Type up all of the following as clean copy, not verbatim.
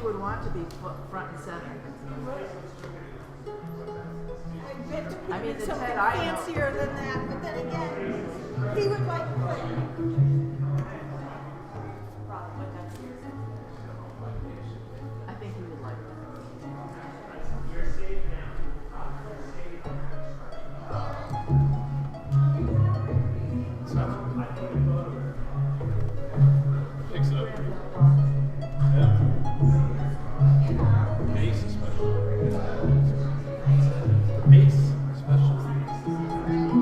would want to be front and center. I bet to I put mean, in the something Ted I know. fancier than that, but then again, he would like play. I think he would like that. Mix it up. Yeah. Bass especially. Bass especially.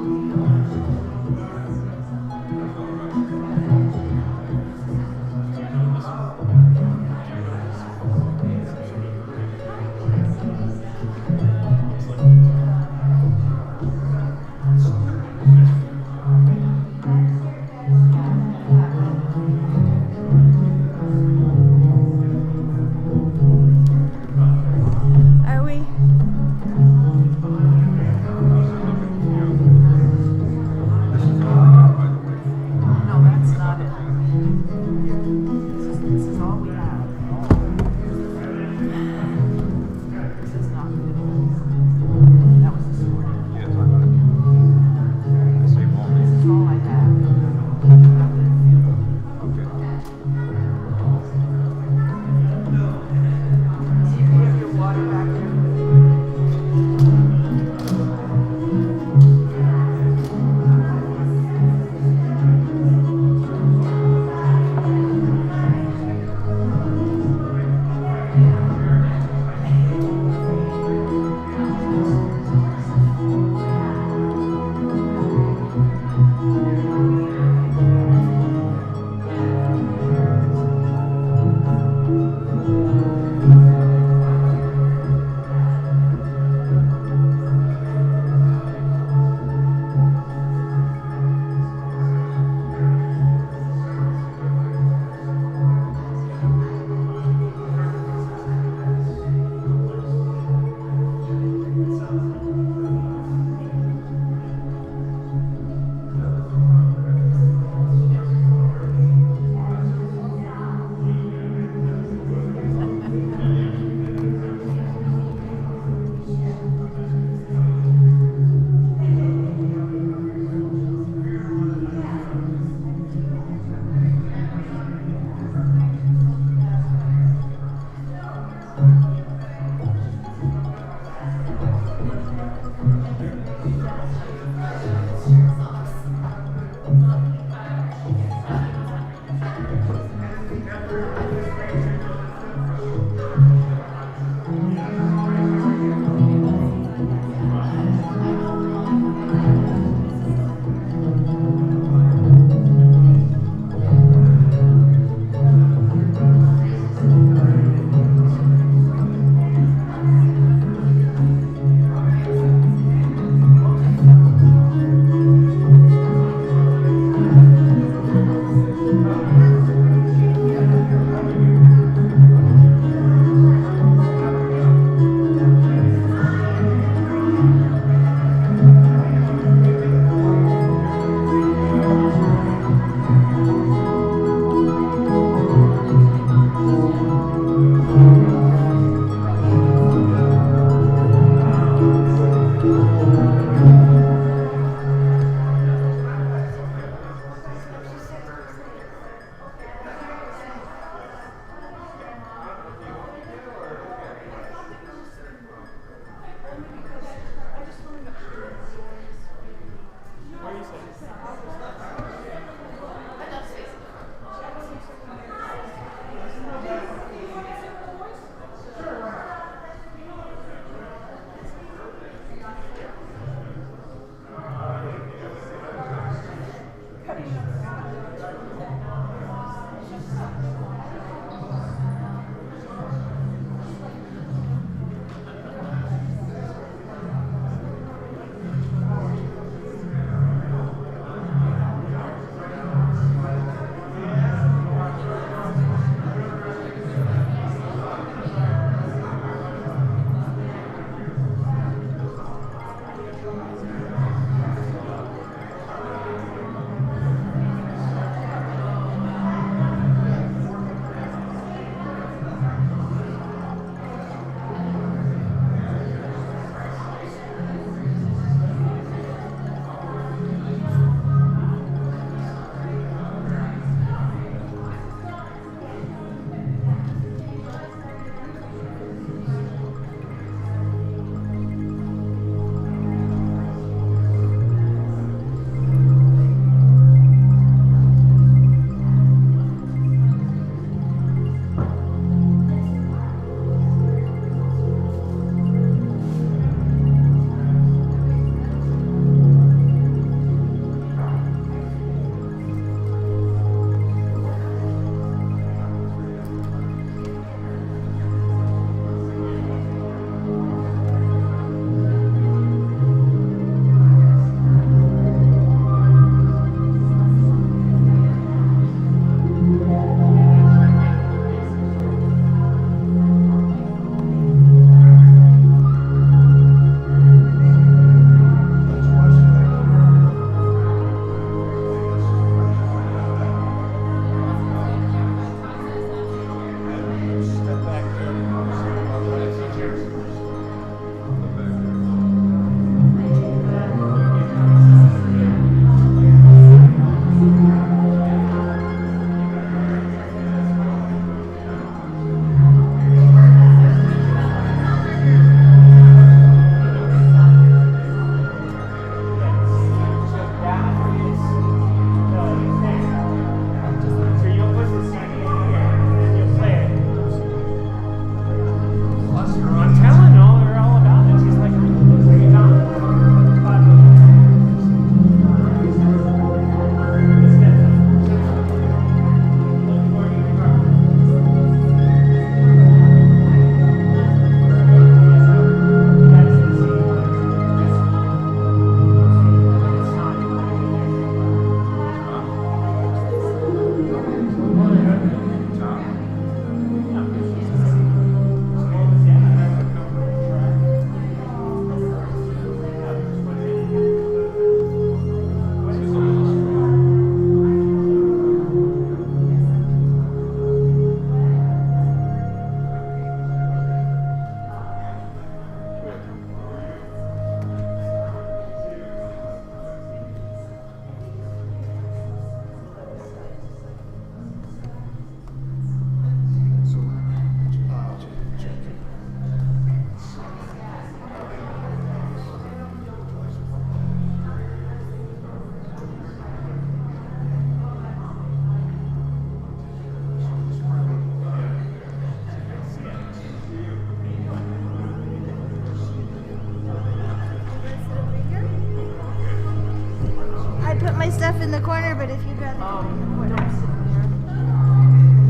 in the corner, but if you'd rather. Oh, don't sit there.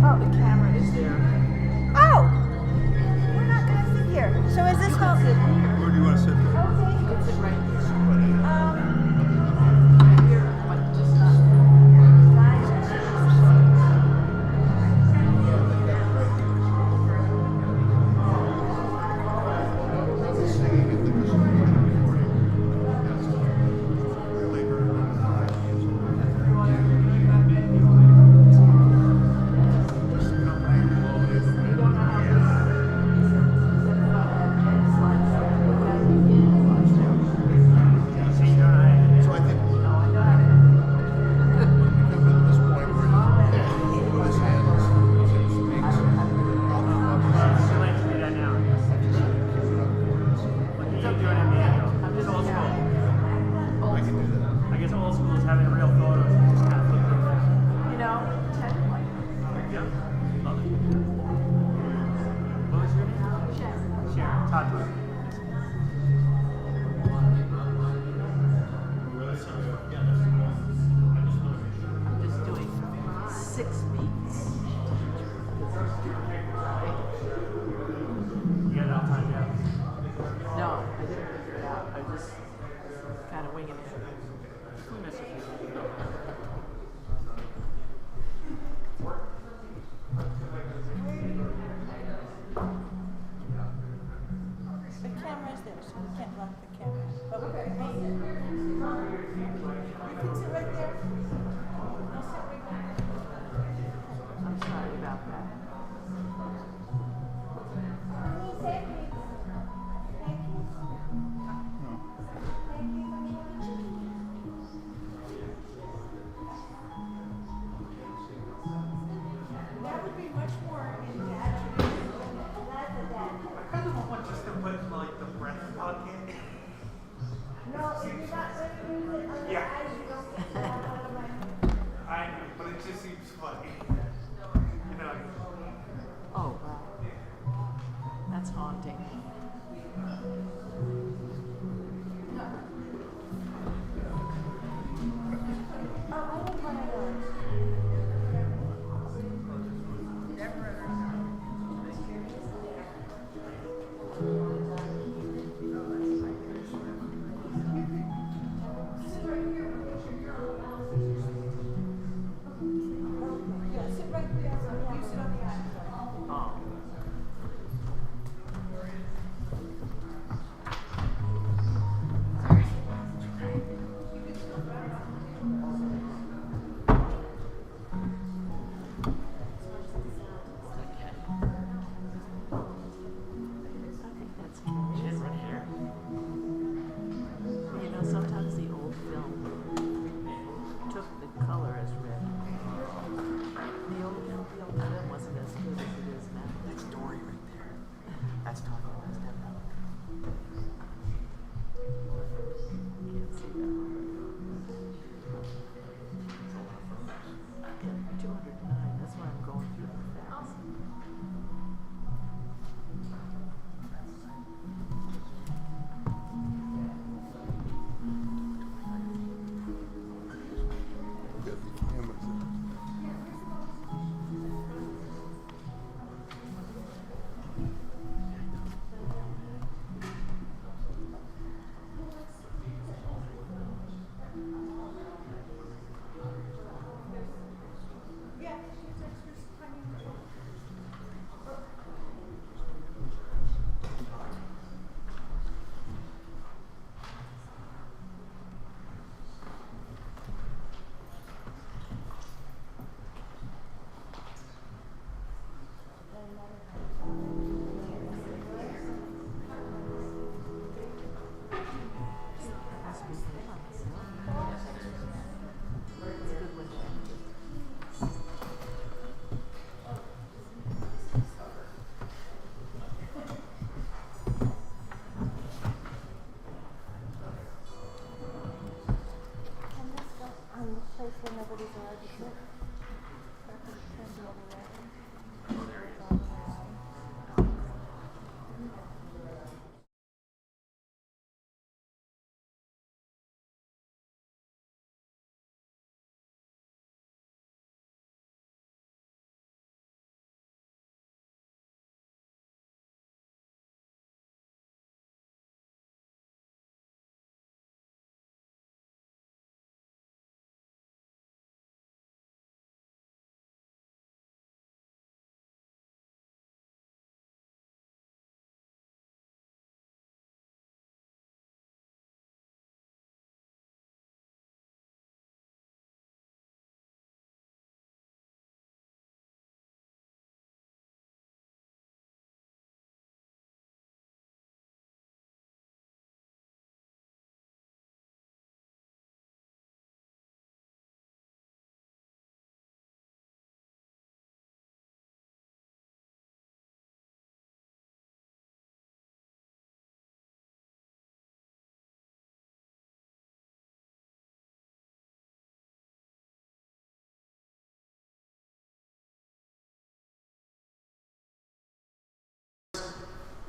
Oh. The camera is there. Oh! We're not gonna sit here. So is this how? Sit here. Where do you want to sit? You Okay. can sit right here. Um, Right here, but just not. So I think we come to this point where this ends, Tim speaks, I'll come up and I like to do that now. Look at you doing it manual. It's old school. I can do that. I guess old school is having real photos and just kind of flip through them. You know, technically. Yeah. Love it. What was your name? Sharon. Talk to her. I'm just doing 6 beats. You got it all timed out. No, I didn't figure it out. I just kind of winging it. We miss you. the camera's there, so we can't lock the camera. But we can make it. You can sit right there. I'll sit right there. I'm sorry about that. Thank you. Thank you. Thank you. That would be much more in that. That's a dad. I kind of want just to put like the breath pocket. No, if you're not going to use it on the Yeah. eyes, you don't get that out of my. I know, but it just seems funny. You know. Oh, wow. That's haunting. Oh, I need one of those. Yeah, sit right there. You sit on the aisle. Oh. I think that's cute. She has red hair. You know, sometimes the old film took the color as red. The old film wasn't as good as it is now. That's Dory right there. That's talking about step out. Can't see that. Yeah, 209. That's why I'm going through them fast. Get the cameras in.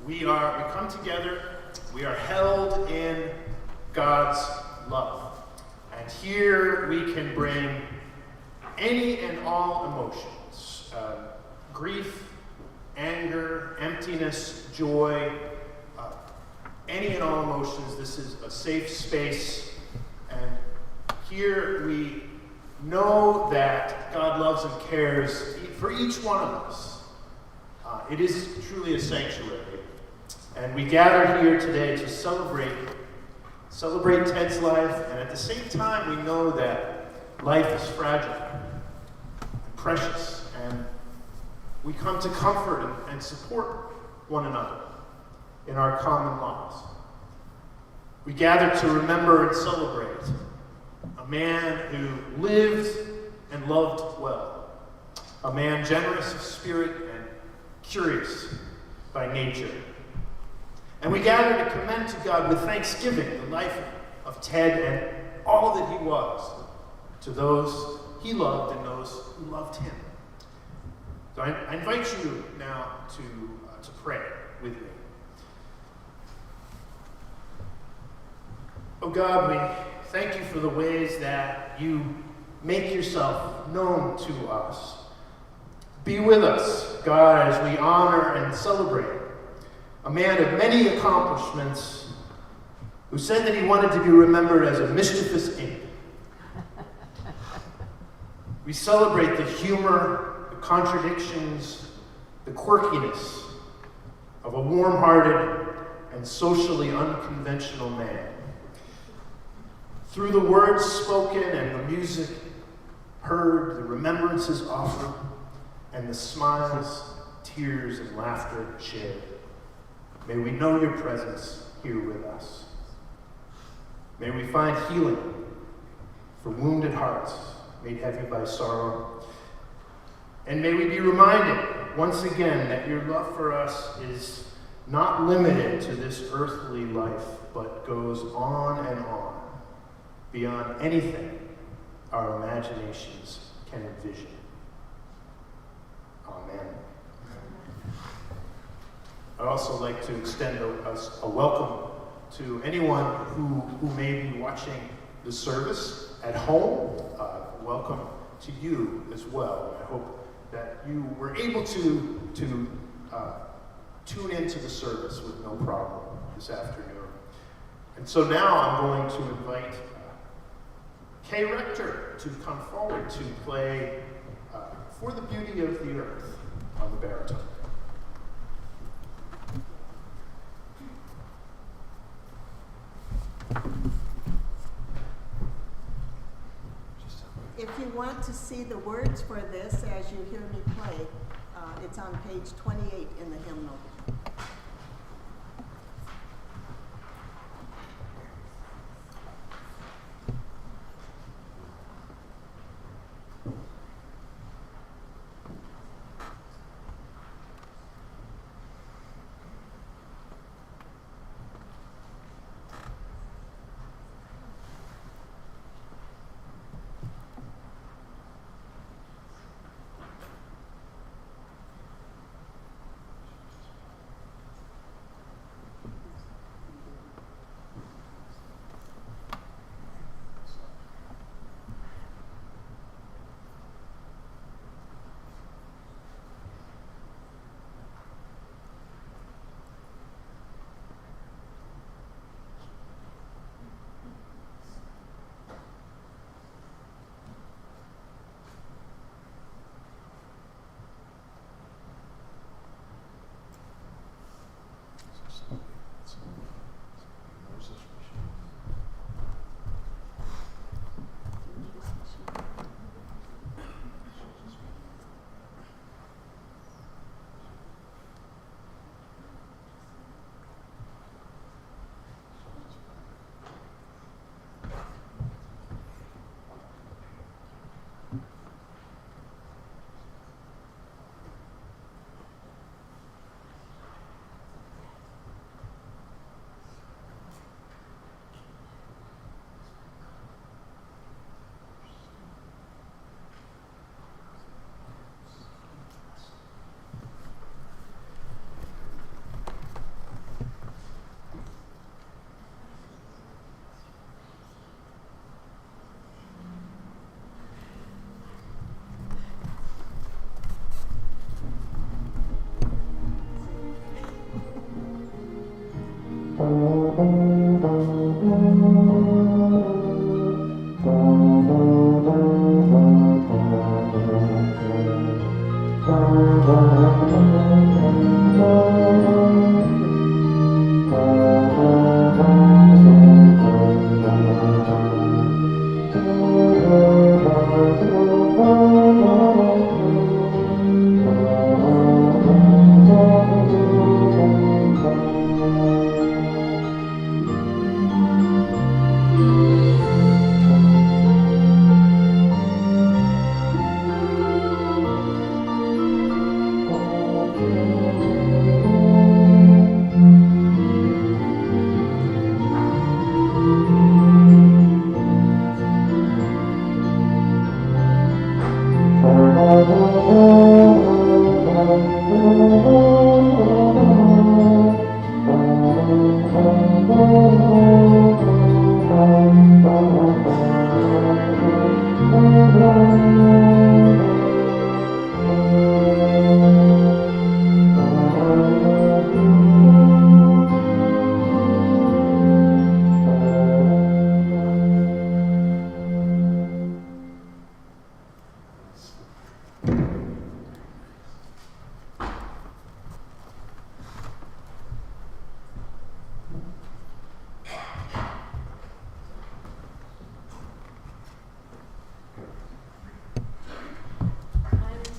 We come together, we are held in God's love. And here we can bring any and all emotions, grief, anger, emptiness, joy, any and all emotions. This is a safe space. And here we know that God loves and cares for each one of us. It is truly a sanctuary. And we gather here today to celebrate Ted's life, and at the same time we know that life is fragile and precious, and we come to comfort and support one another in our common loss. We gather to remember and celebrate a man who lived and loved well, a man generous of spirit and curious by nature. And we gather to commend to God with thanksgiving the life of Ted and all that he was to those he loved and those who loved him. So I invite you now to pray with me. Oh God, we thank you for the ways that you make yourself known to us. Be with us, God, as we honor and celebrate a man of many accomplishments who said that he wanted to be remembered as a mischievous ape. We celebrate the humor, the contradictions, the quirkiness of a warm-hearted and socially unconventional man. Through the words spoken and the music heard, the remembrances offered, and the smiles, tears, and laughter shared, may we know your presence here with us. May we find healing for wounded hearts made heavy by sorrow. And may we be reminded once again that your love for us is not limited to this earthly life, but goes on and on, beyond anything our imaginations can envision. Amen. I'd also like to extend a welcome to anyone who may be watching the service at home. Welcome to you as well. I hope that you were able to tune into the service with no problem this afternoon. And so now I'm going to invite Kay Rector to come forward to play For the Beauty of the Earth on the baritone. If you want to see the words for this as you hear me play, it's on page 28 in the hymnal. I'm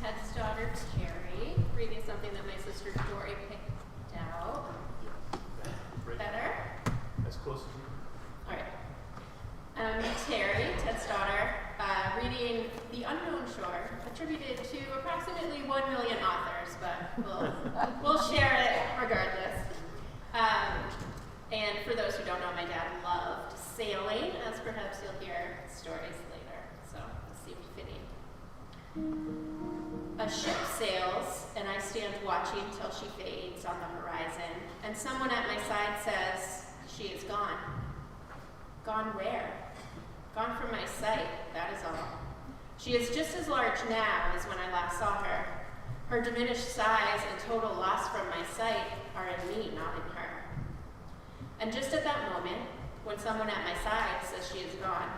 Ted's daughter, Terry, reading something that my sister Dory picked out. Better? As close as you All right. I'm Terry, Ted's daughter, reading The Unknown Shore, attributed to approximately 1 million authors, but we'll share it regardless. And for those who don't know, my dad loved sailing, as perhaps you'll hear stories later, so it seemed fitting. A ship sails, and I stand watching till she fades on the horizon, and someone at my side says, "She is gone." Gone where? Gone from my sight, that is all. She is just as large now as when I last saw her. Her diminished size and total loss from my sight are in me, not in her. And just at that moment, when someone at my side says she is gone,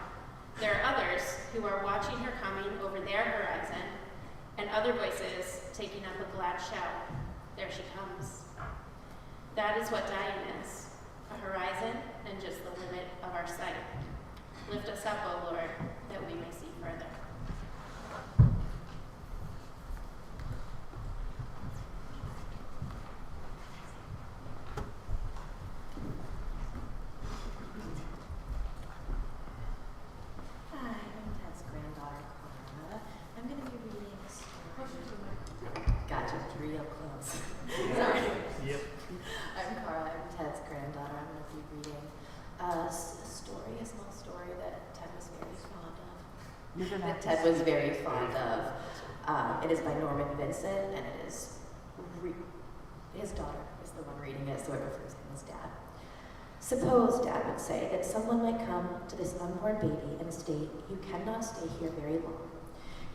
there are others who are watching her coming over their horizon, and other voices taking up a glad shout, "There she comes." That is what dying is, a horizon and just the limit of our sight. Lift us up, O Lord, that we may see further. Hi, I'm Ted's granddaughter, Clara. I'm going to be reading a story. Gotcha, it's real close. Sorry. Yep. I'm Carla, I'm Ted's granddaughter. I'm going to be reading a small story that Ted was very fond of. That Ted was very fond of. It is by Norman Vincent, and it is, his daughter is the one reading it, so it refers to him as Dad. Suppose, Dad would say, that someone might come to this unborn baby and state, "You cannot stay here very long.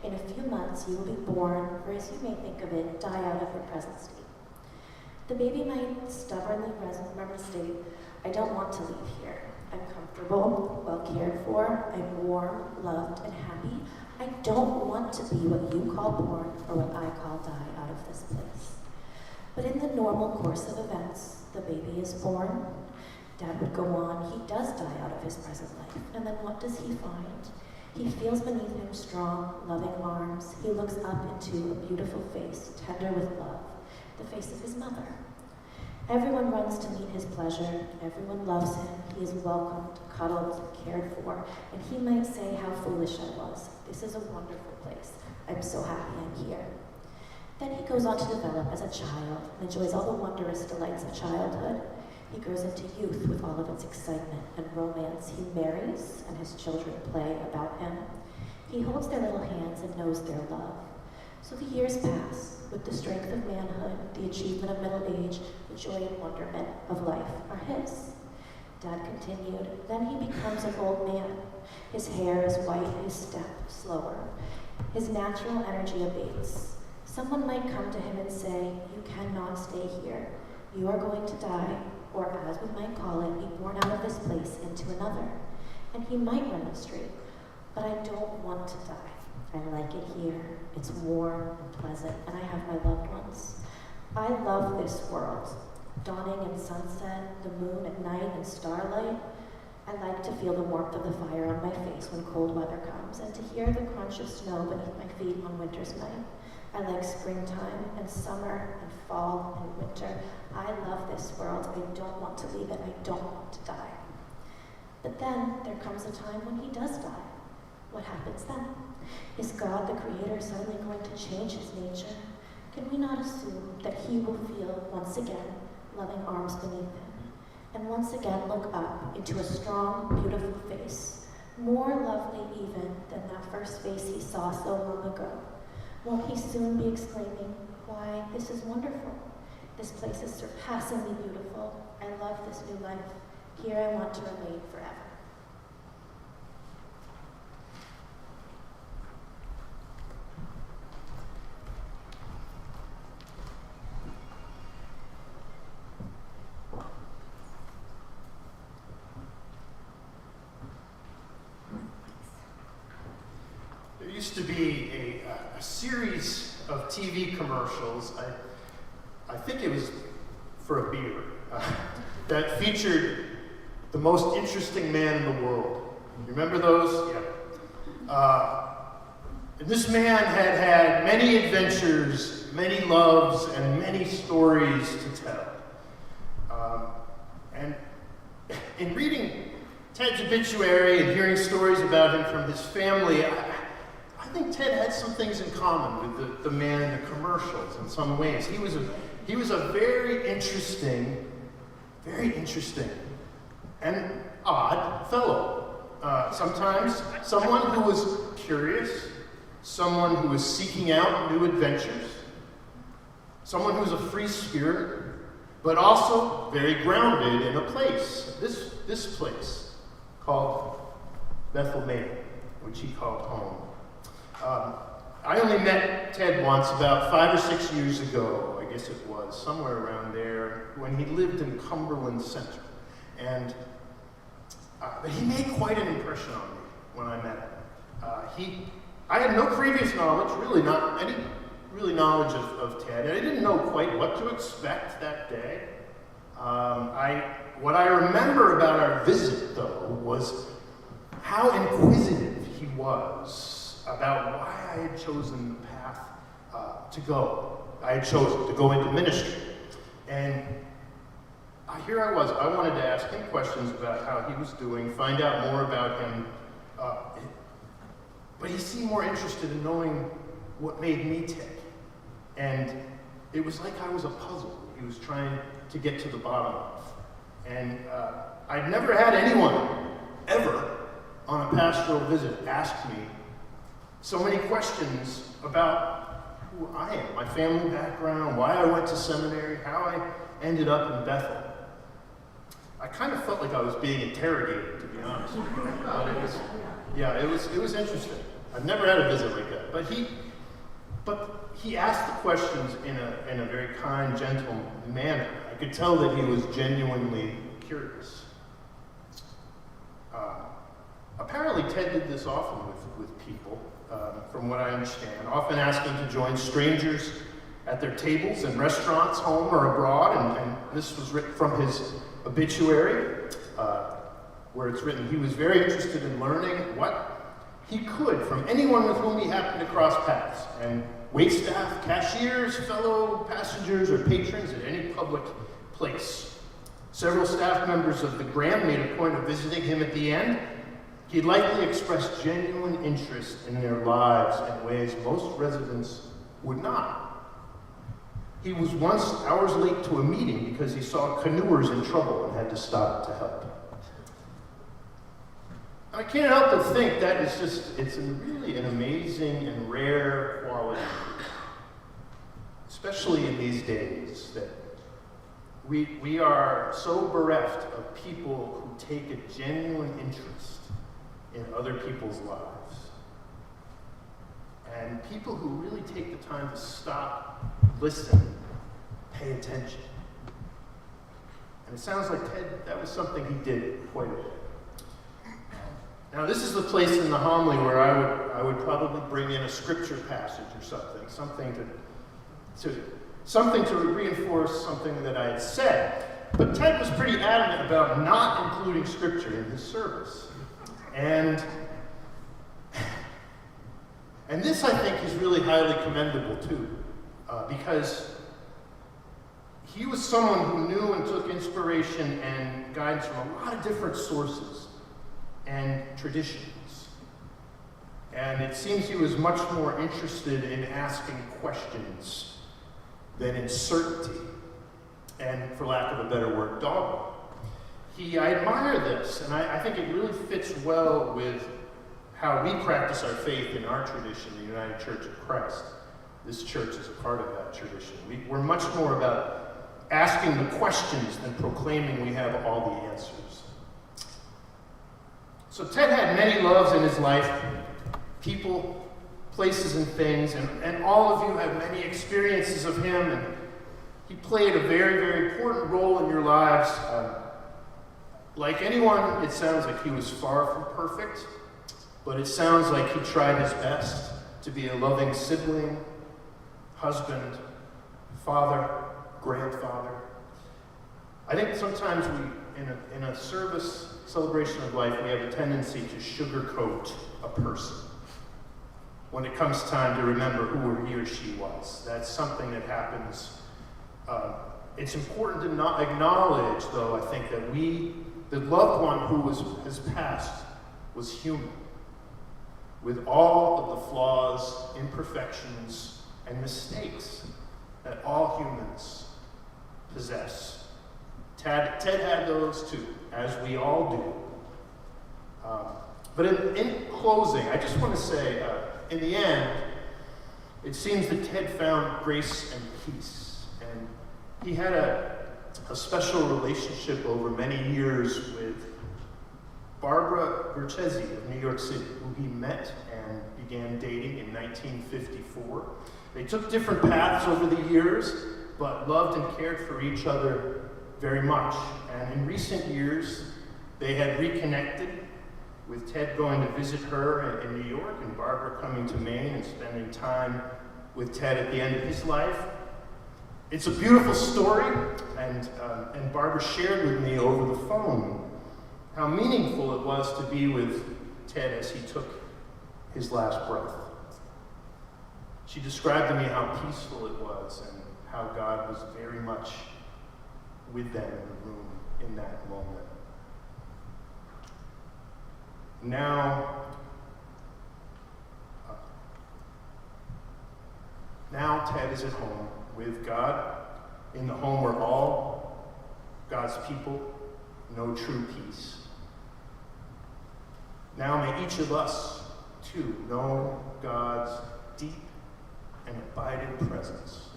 In a few months you will be born, or as you may think of it, die out of your present state." The baby might stubbornly state, "I don't want to leave here. I'm comfortable, well cared for, I'm warm, loved, and happy. I don't want to be what you call born or what I call die out of this place." But in the normal course of events, the baby is born. Dad would go on, he does die out of his present life, and then what does he find? He feels beneath him strong, loving arms. He looks up into a beautiful face, tender with love, the face of his mother. Everyone runs to meet his pleasure. Everyone loves him. He is welcomed, cuddled, cared for, and he might say, "How foolish I was. This is a wonderful place. I'm so happy I'm here." Then he goes on to develop as a child and enjoys all the wondrous delights of childhood. He grows into youth with all of its excitement and romance. He marries, and his children play about him. He holds their little hands and knows their love. So the years pass. With the strength of manhood, the achievement of middle age, the joy and wonderment of life are his. Dad continued, then he becomes an old man. His hair is white, his step slower. His natural energy abates. Someone might come to him and say, "You cannot stay here. You are going to die. or as we might call it, be born out of this place into another. And he might run the street, but I don't want to die. I like it here. It's warm and pleasant, and I have my loved ones. I love this world. Dawning and sunset, the moon at night and starlight. I like to feel the warmth of the fire on my face when cold weather comes, and to hear the crunch of snow beneath my feet on winter's night. I like springtime and summer and fall and winter. I love this world. I don't want to leave it. I don't want to die. But then there comes a time when he does die. What happens then? Is God, the Creator, suddenly going to change his nature? Can we not assume that he will feel, once again, loving arms beneath him, and once again look up into a strong, beautiful face, more lovely even than that first face he saw so long ago? Won't he soon be exclaiming, "Why, this is wonderful. This place is surpassingly beautiful. I love this new life. Here I want to remain forever." There used to be a series of TV commercials, I think it was for a beer, that featured the most interesting man in the world. You remember those? Yeah. And this man had had many adventures, many loves, and many stories to tell. And in reading Ted's obituary and hearing stories about him from his family, I think Ted had some things in common with the man in the commercials in some ways. He was a very interesting and odd fellow. Sometimes someone who was curious, someone who was seeking out new adventures, someone who was a free spirit, but also very grounded in a place, this place called Bethel, Maine, which he called home. I only met Ted once about 5 or 6 years ago, I guess it was, somewhere around there, when he lived in Cumberland Center. And but he made quite an impression on me when I met him. I had no previous knowledge, really not any knowledge of Ted, and I didn't know quite what to expect that day. What I remember about our visit, though, was how inquisitive he was about why I had chosen the path to go. I had chosen to go into ministry. And here I was. I wanted to ask him questions about how he was doing, find out more about him. But he seemed more interested in knowing what made me tick. And it was like I was a puzzle he was trying to get to the bottom of. And I'd never had anyone ever on a pastoral visit ask me so many questions about who I am, my family background, why I went to seminary, how I ended up in Bethel. I kind of felt like I was being interrogated, to be honest. But it was interesting. I've never had a visit like that. But he asked the questions in a very kind, gentle manner. I could tell that he was genuinely curious. Apparently, Ted did this often with people, from what I understand, often asking to join strangers at their tables in restaurants, home or abroad, and this was written from his obituary, where it's written, he was very interested in learning what he could from anyone with whom he happened to cross paths, and waitstaff, cashiers, fellow passengers, or patrons at any public place. Several staff members of the Graham made a point of visiting him at the end. He likely expressed genuine interest in their lives in ways most residents would not. He was once hours late to a meeting because he saw canoers in trouble and had to stop to help. I can't help but think that it's really an amazing and rare quality, especially in these days, that we are so bereft of people who take a genuine interest in other people's lives. And people who really take the time to stop, listen, pay attention. And it sounds like Ted, that was something he did quite a bit. Now, this is the place in the homily where I would probably bring in a scripture passage or something to reinforce something that I had said. But Ted was pretty adamant about not including scripture in his service. And this, I think, is really highly commendable, too, because he was someone who knew and took inspiration and guidance from a lot of different sources and traditions. And it seems he was much more interested in asking questions than in certainty, and for lack of a better word, dogma. I admire this, and I think it really fits well with how we practice our faith in our tradition, the United Church of Christ. This church is a part of that tradition. We're much more about asking the questions than proclaiming we have all the answers. So Ted had many loves in his life, people, places, and things, and all of you have many experiences of him, and he played a very, very important role in your lives. Like anyone, it sounds like he was far from perfect, but it sounds like he tried his best to be a loving sibling, husband, father, grandfather. I think sometimes in a service, celebration of life, we have a tendency to sugarcoat a person when it comes time to remember who he or she was. That's something that happens. It's important to not acknowledge, though, I think, that the loved one who has passed was human, with all of the flaws, imperfections, and mistakes that all humans possess. Ted had those too, as we all do. But in closing, I just want to say, in the end, it seems that Ted found grace and peace. And he had a special relationship over many years with Barbara Verchesi of New York City, who he met and began dating in 1954. They took different paths over the years, but loved and cared for each other very much. And in recent years, they had reconnected, with Ted going to visit her in New York and Barbara coming to Maine and spending time with Ted at the end of his life. It's a beautiful story, and Barbara shared with me over the phone how meaningful it was to be with Ted as he took his last breath. She described to me how peaceful it was and how God was very much with them in the room in that moment. Now Ted is at home with God, in the home where all God's people know true peace. Now may each of us, too, know God's deep and abiding presence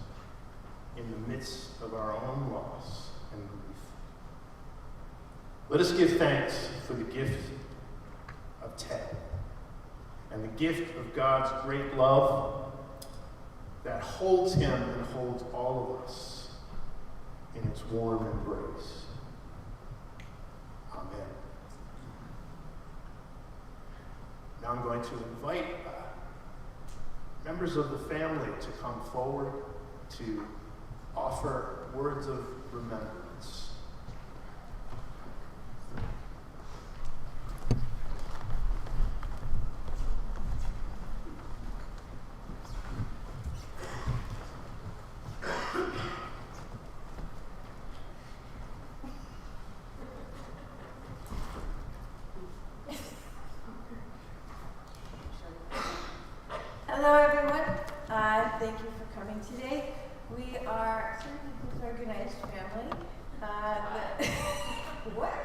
in the midst of our own loss and grief. Let us give thanks for the gift of Ted and the gift of God's great love that holds him and holds all of us in its warm embrace. Amen. Now I'm going to invite members of the family to come forward to offer words of remembrance. Hello, everyone. Thank you for coming today. We are sort of a disorganized family. What?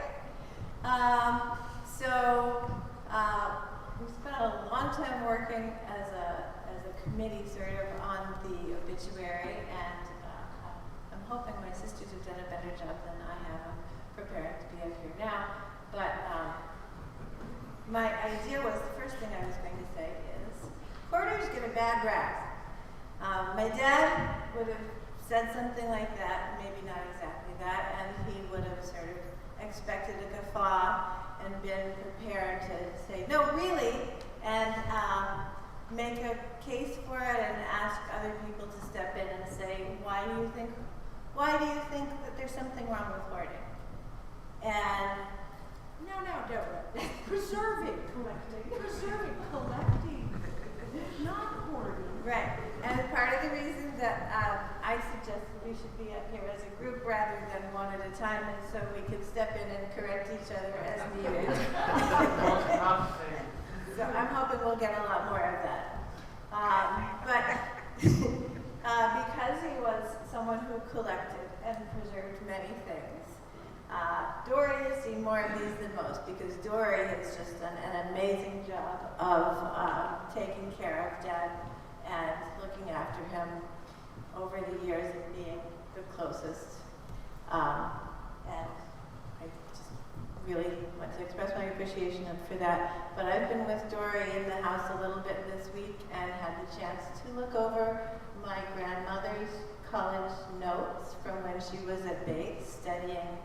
We spent a long time working as a committee sort of on the obituary, and I'm hoping my sisters have done a better job than I have. I'm prepared to be up here now. But my idea was, the first thing I was going to say is, coroners get a bad rap. My dad would have said something like that, maybe not exactly that, and he would have why do you think that there's something wrong with hoarding? And No, Deborah. Preserving, collecting, not hoarding. right, and part of the reason that I suggested we should be up here as a group rather than one at a time, and so we could step in and correct each other as needed. So I'm hoping we'll get a lot more of that. But because he was someone who collected and preserved many things, Dory has seen more of these than most because Dory has just done an amazing job of taking care of Dad and looking after him over the years and being the closest. And I just really want to express my appreciation for that. But I've been with Dory in the house a little bit this week and had the chance to look over my grandmother's college notes from when she was at Bates studying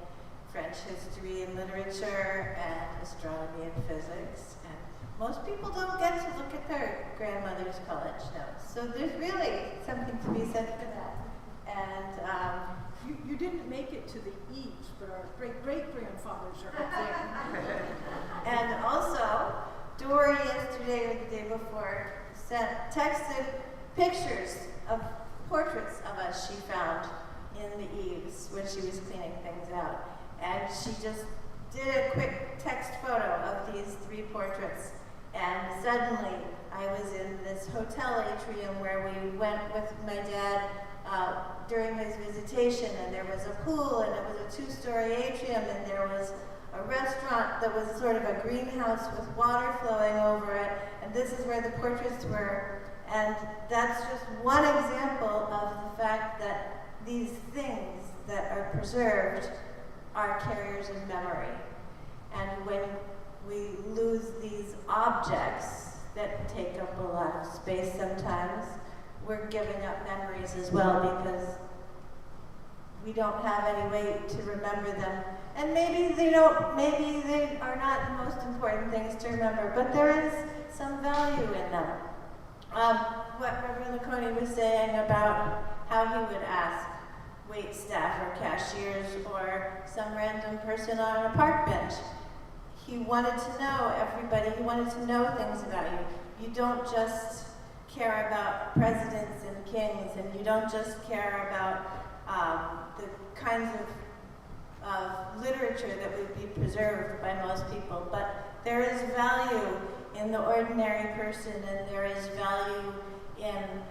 French history and literature and astronomy and physics. And most people don't get to look at their grandmother's college notes. So there's really something to be said for that. And You didn't make it to the Eves, but our great-great-grandfathers are up there. and also, Dory yesterday or the day before texted pictures of portraits of us she found in the eaves when she was cleaning things out. And she just did a quick text photo of these 3 portraits. And suddenly I was in this hotel atrium where we went with my dad during his visitation, and there was a pool, and it was a 2-story atrium, and there was a restaurant that was sort of a greenhouse with water flowing over it, and this is where the portraits were. And that's just one example of the fact that these things that are preserved are carriers of memory. And when we lose these objects that take up a lot of space sometimes, we're giving up memories as well because we don't have any way to remember them. And maybe they are not the most important things to remember, but there is some value in them. What Reverend Laconi was saying about how he would ask wait staff or cashiers or some random person on a park bench. He wanted to know everybody, he wanted to know things about you. You don't just care about presidents and kings, and you don't just care about the kinds of literature that would be preserved by most people, but there is value in the ordinary person, and there is value in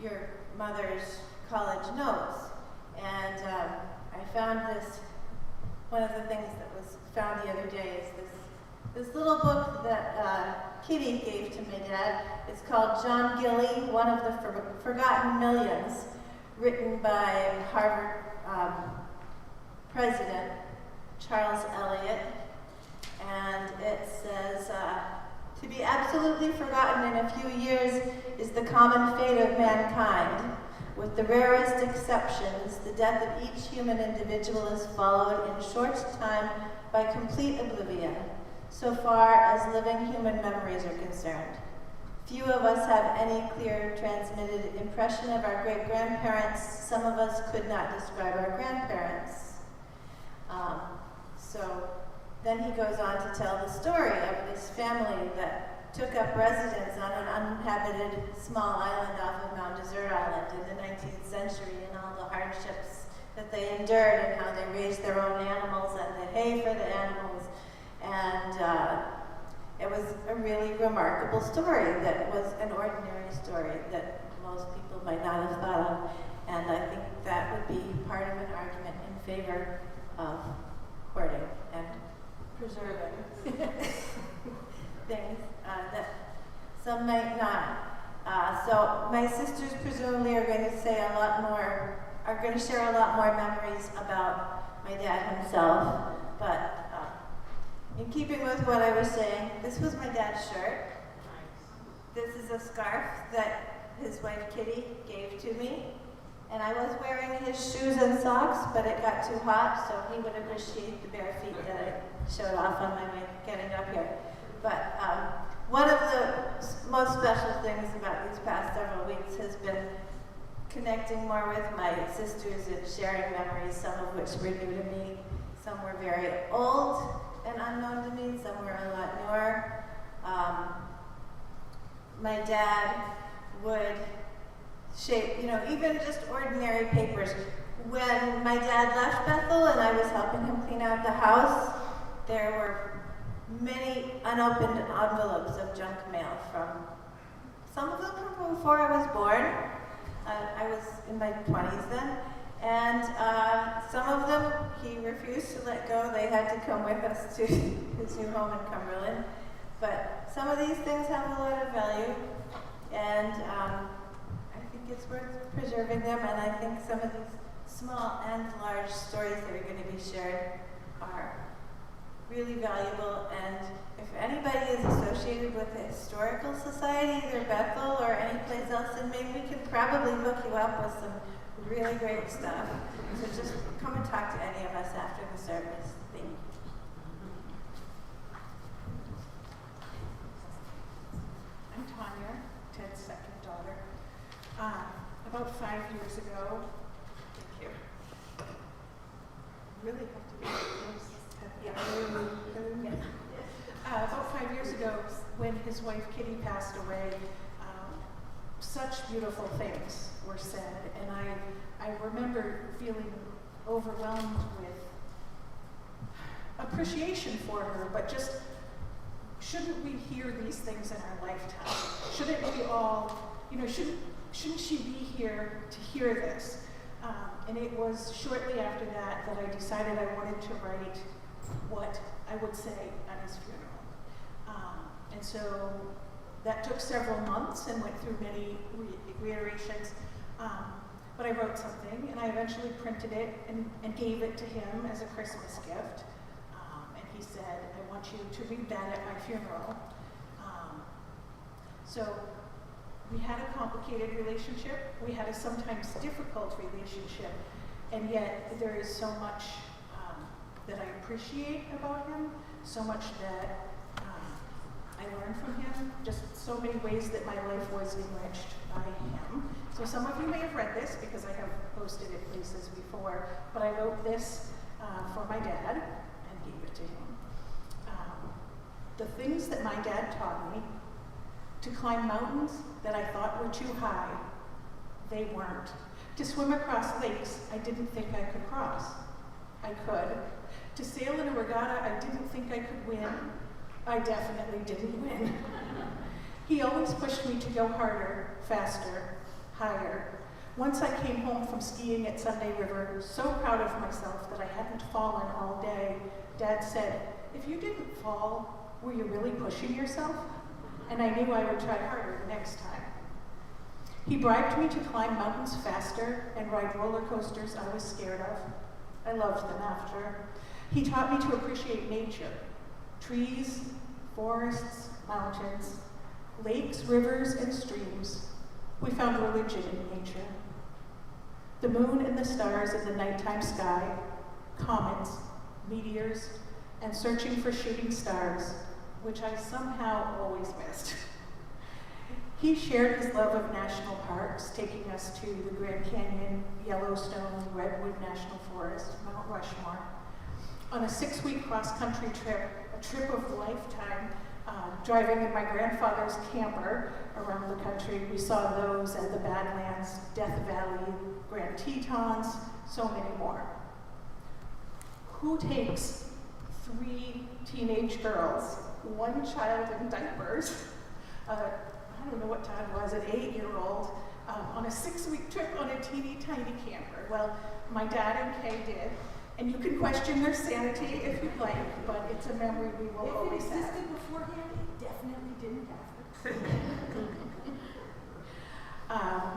your mother's college notes. And I found this, one of the things that was found the other day is this little book that Kitty gave to my dad. It's called John Gilly, One of the Forgotten Millions, written by Harvard President Charles Eliot. And it says, to be absolutely forgotten in a few years is the common fate of mankind. With the rarest exceptions, the death of each human individual is followed in short time by complete oblivion, so far as living human memories are concerned. Few of us have any clear transmitted impression of our great-grandparents. Some of us could not describe our grandparents. So then he goes on to tell the story of this family that took up residence on an uninhabited small island off of Mount Desert Island in the 19th century, and all the hardships that they endured and how they raised their own animals and the hay for the animals. And it was a really remarkable story that was an ordinary story that most people might not have thought of. And I think that would be part of an argument in favor of hoarding and preserving things that some might not. So my sisters presumably are going to say a lot more, are going to share a lot more memories about my dad himself. But in keeping with what I was saying, this was my dad's shirt. This is a scarf that his wife Kitty gave to me. And I was wearing his shoes and socks, but it got too hot, so he would appreciate the bare feet that I showed off on my way getting up here. But one of the most special things about these past several weeks has been connecting more with my sisters and sharing memories, some of which were new to me. Some were very old and unknown to me, some were a lot newer. My dad would shape, even just ordinary papers. When my dad left Bethel and I was helping him clean out the house, there were many unopened envelopes of junk mail some of them from before I was born. I was in my 20s then. And some of them he refused to let go. They had to come with us to his new home in Cumberland. But some of these things have a lot of value, and I think it's worth preserving them, and I think some of these small and large stories that are going to be shared are really valuable. And if anybody is associated with the Historical Society, either Bethel or any place else in Maine, we can probably hook you up with some really great stuff. So just come and talk to any of us after the service. Thank you. I'm Tanya, Ted's second daughter. About 5 years ago, thank you. Really have to be close. About 5 years ago, when his wife Kitty passed away, such beautiful things were said, and I remember feeling overwhelmed with appreciation for her, but just shouldn't we hear these things in our lifetime? Shouldn't we all, shouldn't she be here to hear this? And it was shortly after that I decided I wanted to write what I would say at his funeral. And so that took several months and went through many reiterations. But I wrote something, and I eventually printed it and gave it to him as a Christmas gift. And he said, I want you to read that at my funeral. So we had a complicated relationship. We had a sometimes difficult relationship. And yet there is so much that I appreciate about him, so much that I learned from him, just so many ways that my life was enriched by him. So some of you may have read this because I have posted it places before, but I wrote this for my dad and gave it to him. The things that my dad taught me: to climb mountains that I thought were too high, they weren't. To swim across lakes I didn't think I could cross, I could. To sail in a regatta I didn't think I could win, I definitely didn't win. He always pushed me to go harder, faster, higher. Once I came home from skiing at Sunday River, so proud of myself that I hadn't fallen all day. Dad said, if you didn't fall, were you really pushing yourself? And I knew I would try harder the next time. He bribed me to climb mountains faster and ride roller coasters I was scared of. I loved them after. He taught me to appreciate nature: trees, forests, mountains, lakes, rivers, and streams. We found religion in nature. The moon and the stars in the nighttime sky, comets, meteors, and searching for shooting stars, which I somehow always missed. He shared his love of national parks, taking us to the Grand Canyon, Yellowstone, Redwood National Forest, Mount Rushmore. On a 6-week cross-country trip, a trip of a lifetime, driving in my grandfather's camper around the country, we saw those and the Badlands, Death Valley, Grand Tetons, so many more. Who takes 3 teenage girls, 1 child in diapers, I don't know what Todd was, an 8-year-old, on a 6-week trip on a teeny tiny camper? Well, my dad and Kay did, and you can question their sanity if you'd like, but it's a memory we will always have. If it existed beforehand, it definitely didn't happen.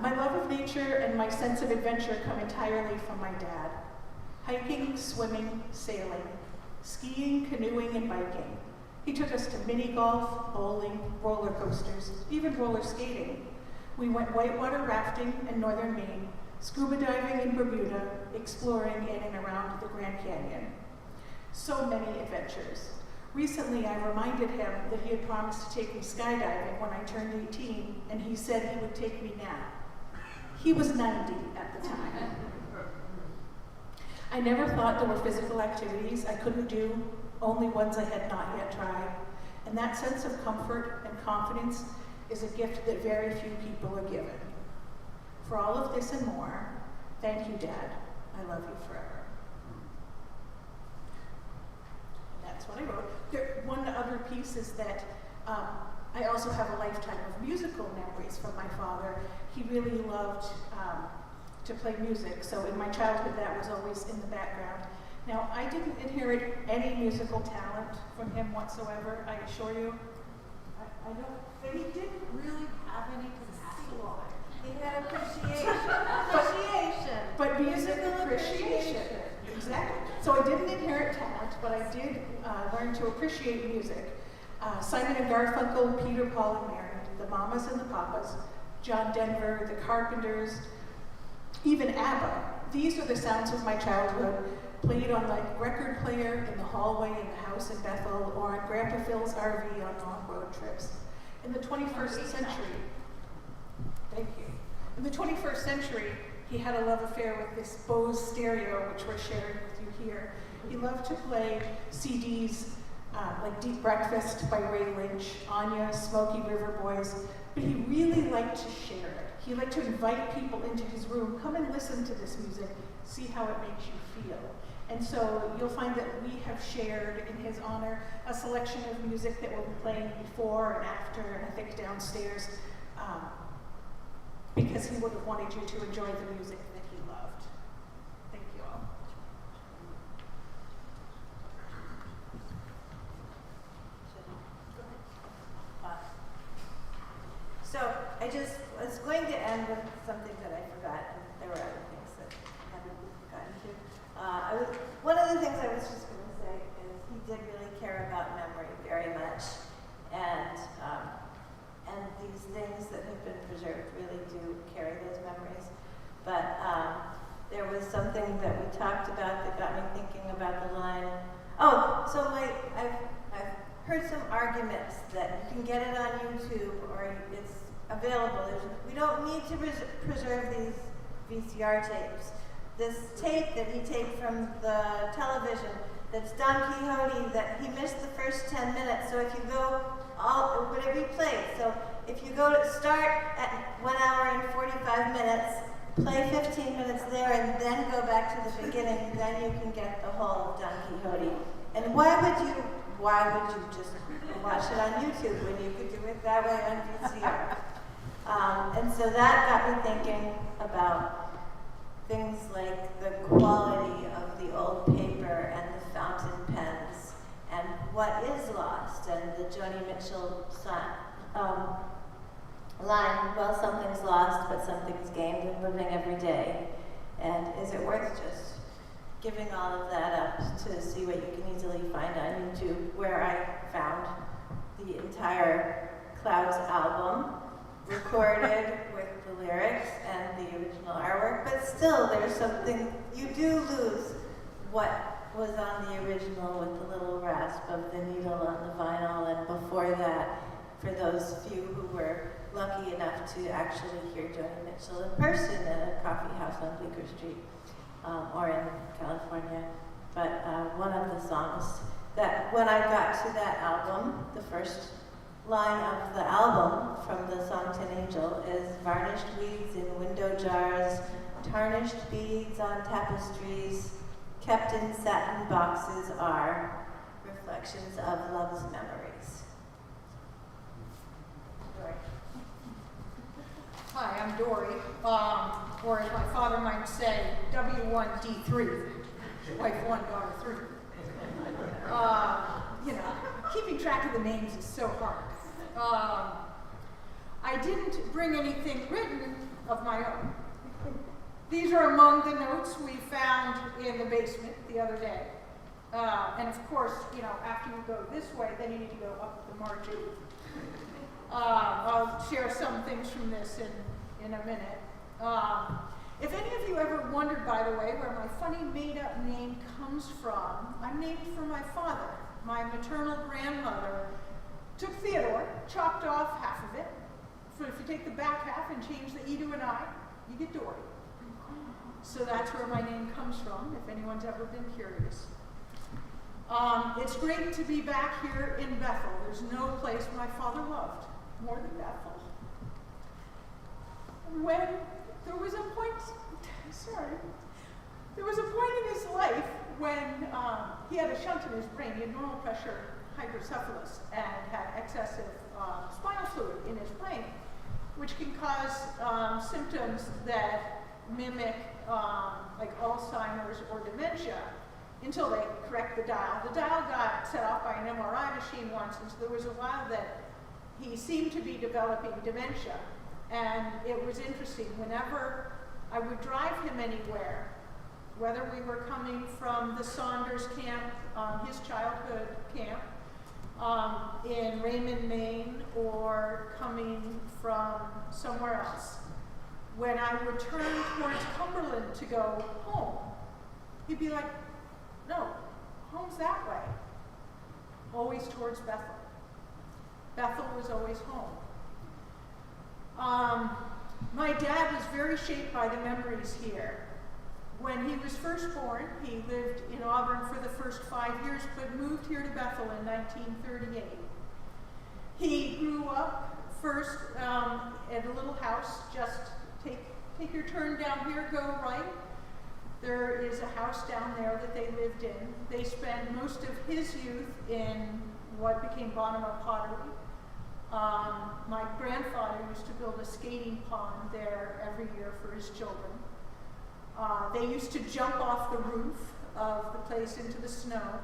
My love of nature and my sense of adventure come entirely from my dad. Hiking, swimming, sailing, skiing, canoeing, and biking. He took us to mini golf, bowling, roller coasters, even roller skating. We went whitewater rafting in northern Maine, scuba diving in Bermuda, exploring in and around the Grand Canyon. So many adventures. Recently, I reminded him that he had promised to take me skydiving when I turned 18, and he said he would take me now. He was 90 at the time. I never thought there were physical activities I couldn't do, only ones I had not yet tried. And that sense of comfort and confidence is a gift that very few people are given. For all of this and more, thank you, Dad. I love you forever. And that's what I wrote. One other piece is that I also have a lifetime of musical memories from my father. He really loved to play music, so in my childhood that was always in the background. Now, I didn't inherit any musical talent from him whatsoever, I assure you. I don't, but he didn't really have any capacity. He had appreciation. But musical appreciation. Exactly. So I didn't inherit talent, but I did learn to appreciate music. Simon and Garfunkel, Peter, Paul, and Mary, the Mamas and the Papas, John Denver, the Carpenters, even ABBA. These are the sounds of my childhood, played on my record player in the hallway in the house in Bethel, or on Grandpa Phil's RV on long road trips. In the 21st century, thank you. In the 21st century, he had a love affair with this Bose stereo, which we're sharing with you here. He loved to play CDs like Deep Breakfast by Ray Lynch, Anya, Smoky River Boys, but he really liked to share it. He liked to invite people into his room, come and listen to this music, see how it makes you feel. And so you'll find that we have shared in his honor a selection of music that we'll be playing before and after, and I think downstairs, because he would have wanted you to enjoy the music that he loved. Thank you all. So I just was going to end with something that I forgot, and there were other things that I haven't gotten to. One of the things I was just going to say is he did really care about memory very much, and these things that have been preserved really do carry those memories. But there was something that we talked about that got me thinking about the line. Oh, so I've heard some arguments that you can get it on YouTube or it's available. We don't need to preserve these VCR tapes. This tape that he taped from the television, that's Don Quixote, that he missed the first 10 minutes. So if you go, whatever he played. So if you go to start at 1 hour and 45 minutes, play 15 minutes there, and then go back to the beginning, then you can get the whole of Don Quixote. And why would you just watch it on YouTube when you could do it that way on VCR? And so that got me thinking about things like the quality of the old paper and the fountain pens, and what is lost, and the Joni Mitchell line, well, something's lost, but something's gained in living every day. And is it worth just giving all of that up to see what you can easily find on YouTube, where I found the entire Clouds album, recorded with the lyrics and the original artwork, but still there's something, you do lose what was on the original with the little rasp of the needle on the vinyl, and before that, for those few who were lucky enough to actually hear Joni Mitchell in person at a coffee house on Bleecker Street, or in California. But one of the songs that, when I got to that album, the first line of the album from the song Tin Angel is varnished weeds in window jars, tarnished beads on tapestries, kept in satin boxes are reflections of love's memories. Dory. Hi, I'm Dory, or as my father might say, W1D3, wife 1, daughter 3. Keeping track of the names is so hard. I didn't bring anything written of my own. These are among the notes we found in the basement the other day. And of course, after you go this way, then you need to go up the margin. I'll share some things from this in a minute. If any of you ever wondered, by the way, where my funny made-up name comes from, I'm named for my father. My maternal grandmother took Theodore, chopped off half of it. So if you take the back half and change the E to an I, You get Dory. So that's where my name comes from, if anyone's ever been curious. It's great to be back here in Bethel. There's no place my father loved more than Bethel. When there was a point, there was a point in his life when he had a shunt in his brain. He had normal pressure hydrocephalus and had excessive spinal fluid in his brain, which can cause symptoms that mimic like Alzheimer's or dementia until they correct the dial. The dial got set off by an MRI machine once, and so there was a while that he seemed to be developing dementia. And it was interesting, whenever I would drive him anywhere, whether we were coming from the Saunders camp, his childhood camp, in Raymond, Maine, or coming from somewhere else, when I would turn towards Cumberland to go home, he'd be like, no, home's that way. Always towards Bethel. Bethel was always home. My dad was very shaped by the memories here. When he was first born, he lived in Auburn for the first 5 years, but moved here to Bethel in 1938. He grew up first at a little house, just take your turn down here, go right. There is a house down there that they lived in. They spent most of his youth in what became Bonema Pottery. My grandfather used to build a skating pond there every year for his children. They used to jump off the roof of the place into the snow.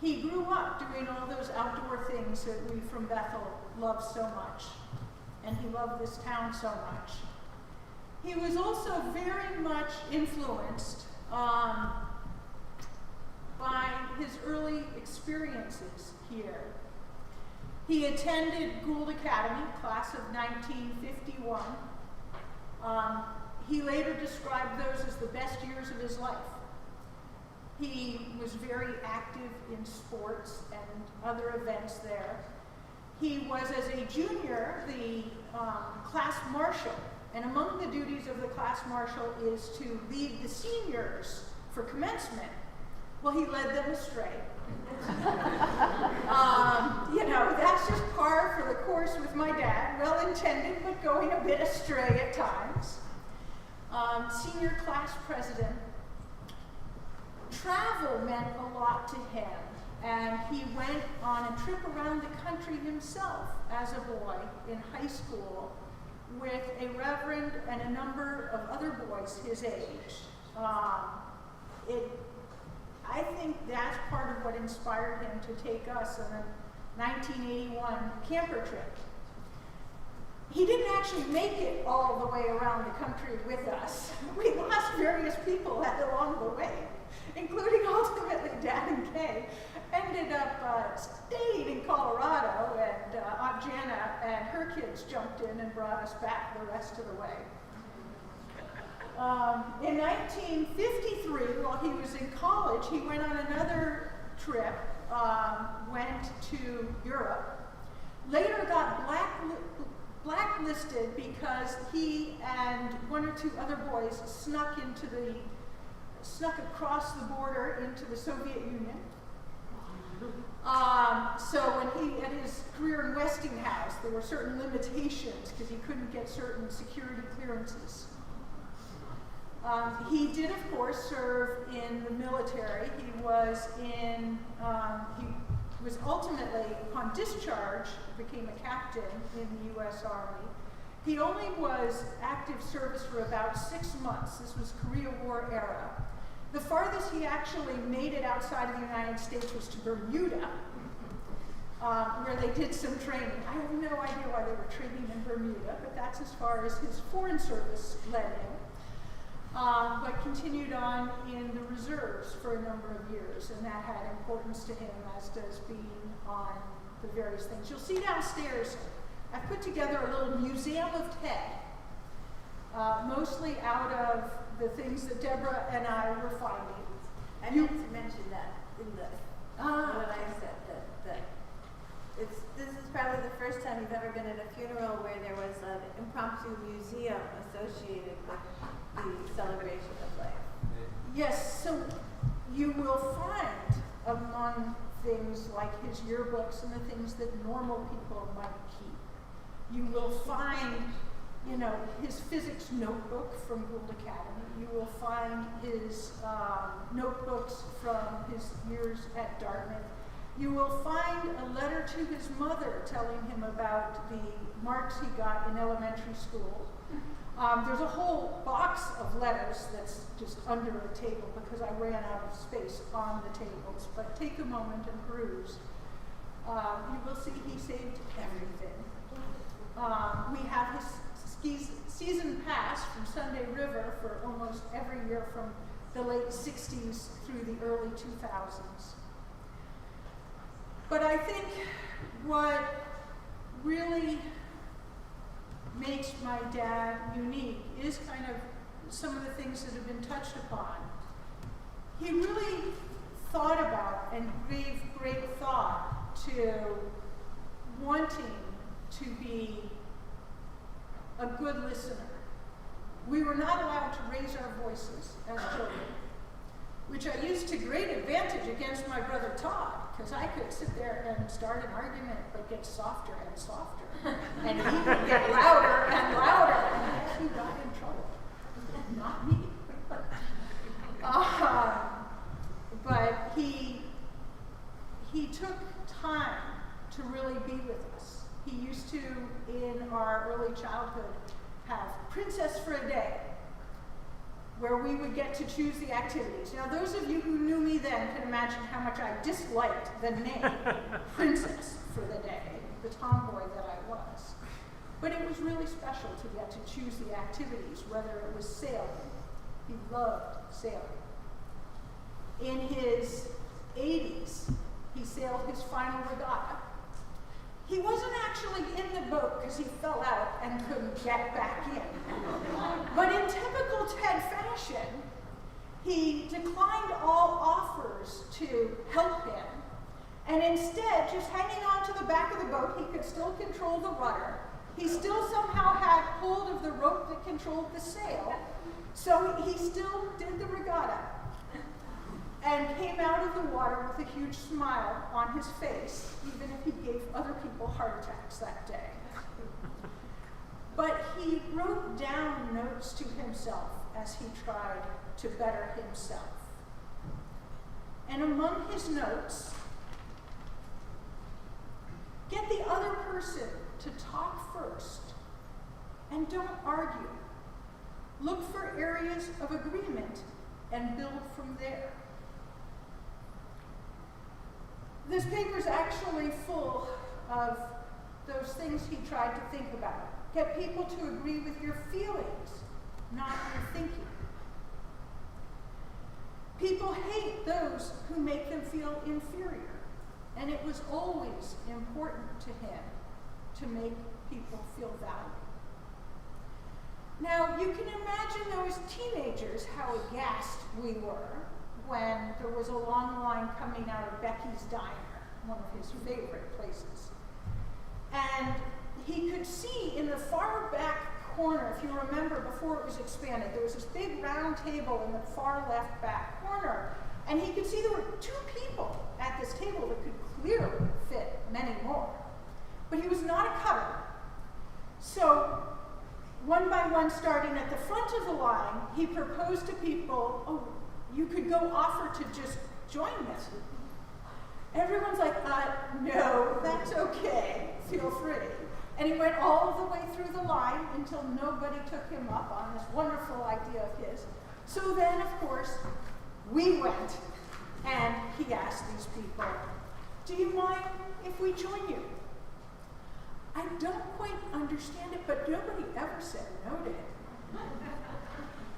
He grew up doing all those outdoor things that we from Bethel love so much. And he loved this town so much. He was also very much influenced by his early experiences here. He attended Gould Academy, class of 1951. He later described those as the best years of his life. He was very active in sports and other events there. He was, as a junior, the class marshal. And among the duties of the class marshal is to lead the seniors for commencement. Well, he led them astray. That's just par for the course with my dad. Well-intended, but going a bit astray at times. Senior class president. Travel meant a lot to him, and he went on a trip around the country himself as a boy in high school with a reverend and a number of other boys his age. I think that's part of what inspired him to take us on a 1981 camper trip. He didn't actually make it all the way around the country with us. We lost various people along the way, including ultimately Dad and Kay. Ended up staying in Colorado, and Aunt Jana and her kids jumped in and brought us back the rest of the way. In 1953, while he was in college, he went on another trip, went to Europe, later got blacklisted because he and one or two other boys snuck across the border into the Soviet Union. So when he had his career in Westinghouse, there were certain limitations because he couldn't get certain security clearances. He did, of course, serve in the military. He was ultimately, upon discharge, became a captain in the U.S. Army. He only was active service for about 6 months. This was Korea War era. The farthest he actually made it outside of the United States was to Bermuda, where they did some training. I have no idea why they were training in Bermuda, but that's as far as his foreign service led him. But continued on in the reserves for a number of years, and that had importance to him, as does being on the various things. You'll see downstairs, I've put together a little museum of Ted, mostly out of the things that Deborah and I were finding. I meant to mention that in the when I said that this is probably the first time you've ever been at a funeral where there was an impromptu museum associated with the celebration of life. Yes, so you will find among things like his yearbooks and the things that normal people might keep, you will find, you know, his physics notebook from Gould Academy. You will find his notebooks from his years at Dartmouth. You will find a letter to his mother telling him about the marks he got in elementary school. There's a whole box of letters that's just under a table because I ran out of space on the tables. But take a moment and peruse. You will see he saved everything. We have his season pass from Sunday River for almost every year from the late 60s through the early 2000s. But I think what really makes my dad unique is kind of some of the things that have been touched upon. He really thought about and gave great thought to wanting to be a good listener. We were not allowed to raise our voices as children, which I used to great advantage against my brother Todd, because I could sit there and start an argument but get softer and softer. And he would get louder and louder, and he got in trouble. Not me. But he took time to really be with us. He used to, in our early childhood, have Princess for a Day, where we would get to choose the activities. Now, those of you who knew me then can imagine how much I disliked the name Princess for the Day, the tomboy that I was. But it was really special to get to choose the activities, whether it was sailing. He loved sailing. In his 80s, he sailed his final regatta. He wasn't actually in the boat because he fell out and couldn't get back in. But in typical Ted fashion, he declined all offers to help him, and instead, just hanging on to the back of the boat, he could still control the rudder. He still somehow had hold of the rope that controlled the sail, so he still did the regatta and came out of the water with a huge smile on his face, even if he gave other people heart attacks that day. But he wrote down notes to himself as he tried to better himself. And among his notes, get the other person to talk first and don't argue. Look for areas of agreement and build from there. This paper is actually full of those things he tried to think about. Get people to agree with your feelings, not your thinking. People hate those who make them feel inferior, and it was always important to him to make people feel valued. Now, you can imagine those teenagers how aghast we were when there was a long line coming out of Becky's Diner, one of his favorite places. And he could see in the far back corner, if you remember before it was expanded, there was this big round table in the far left back corner, and he could see there were 2 people at this table that could clearly fit many more. But he was not a cutter. So, one by one, starting at the front of the line, he proposed to people, oh, you could go offer to just join this. Everyone's like, no, that's okay, feel free. And he went all the way through the line until nobody took him up on this wonderful idea of his. So then, of course, we went, and he asked these people, do you mind if we join you? I don't quite understand it, but nobody ever said no to him.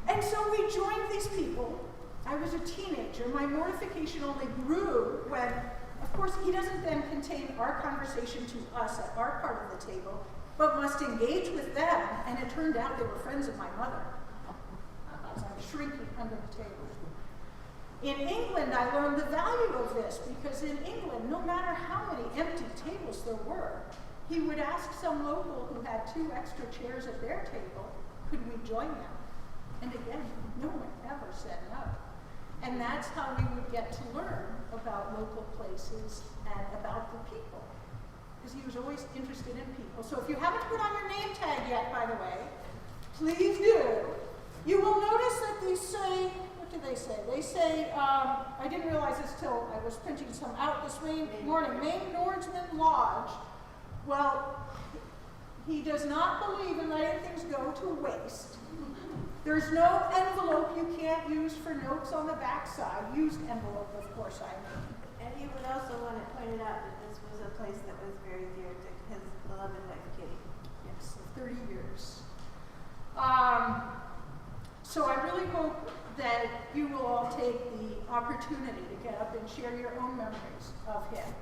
And so we joined these people. I was a teenager. My mortification only grew when, of course, he doesn't then contain our conversation to us at our part of the table, but must engage with them, and it turned out they were friends of my mother, as I'm shrinking under the table. In England, I learned the value of this, because in England, no matter how many empty tables there were, he would ask some local who had 2 extra chairs at their table, could we join them? And again, no one ever said no. And that's how we would get to learn about local places and about the people. Because he was always interested in people. So if you haven't put on your name tag yet, by the way, please do. You will notice that these say, what do they say? They say, I didn't realize this till I was printing some out this morning, Maine Nordsman Lodge. Well, he does not believe in letting things go to waste. There's no envelope you can't use for notes on the backside. Used envelope, of course, I mean. And he would also want it pointed out that this was a place that was very dear to his beloved wife, Kitty. Yes, 30 years. So I really hope that you will all take the opportunity to get up and share your own memories of him.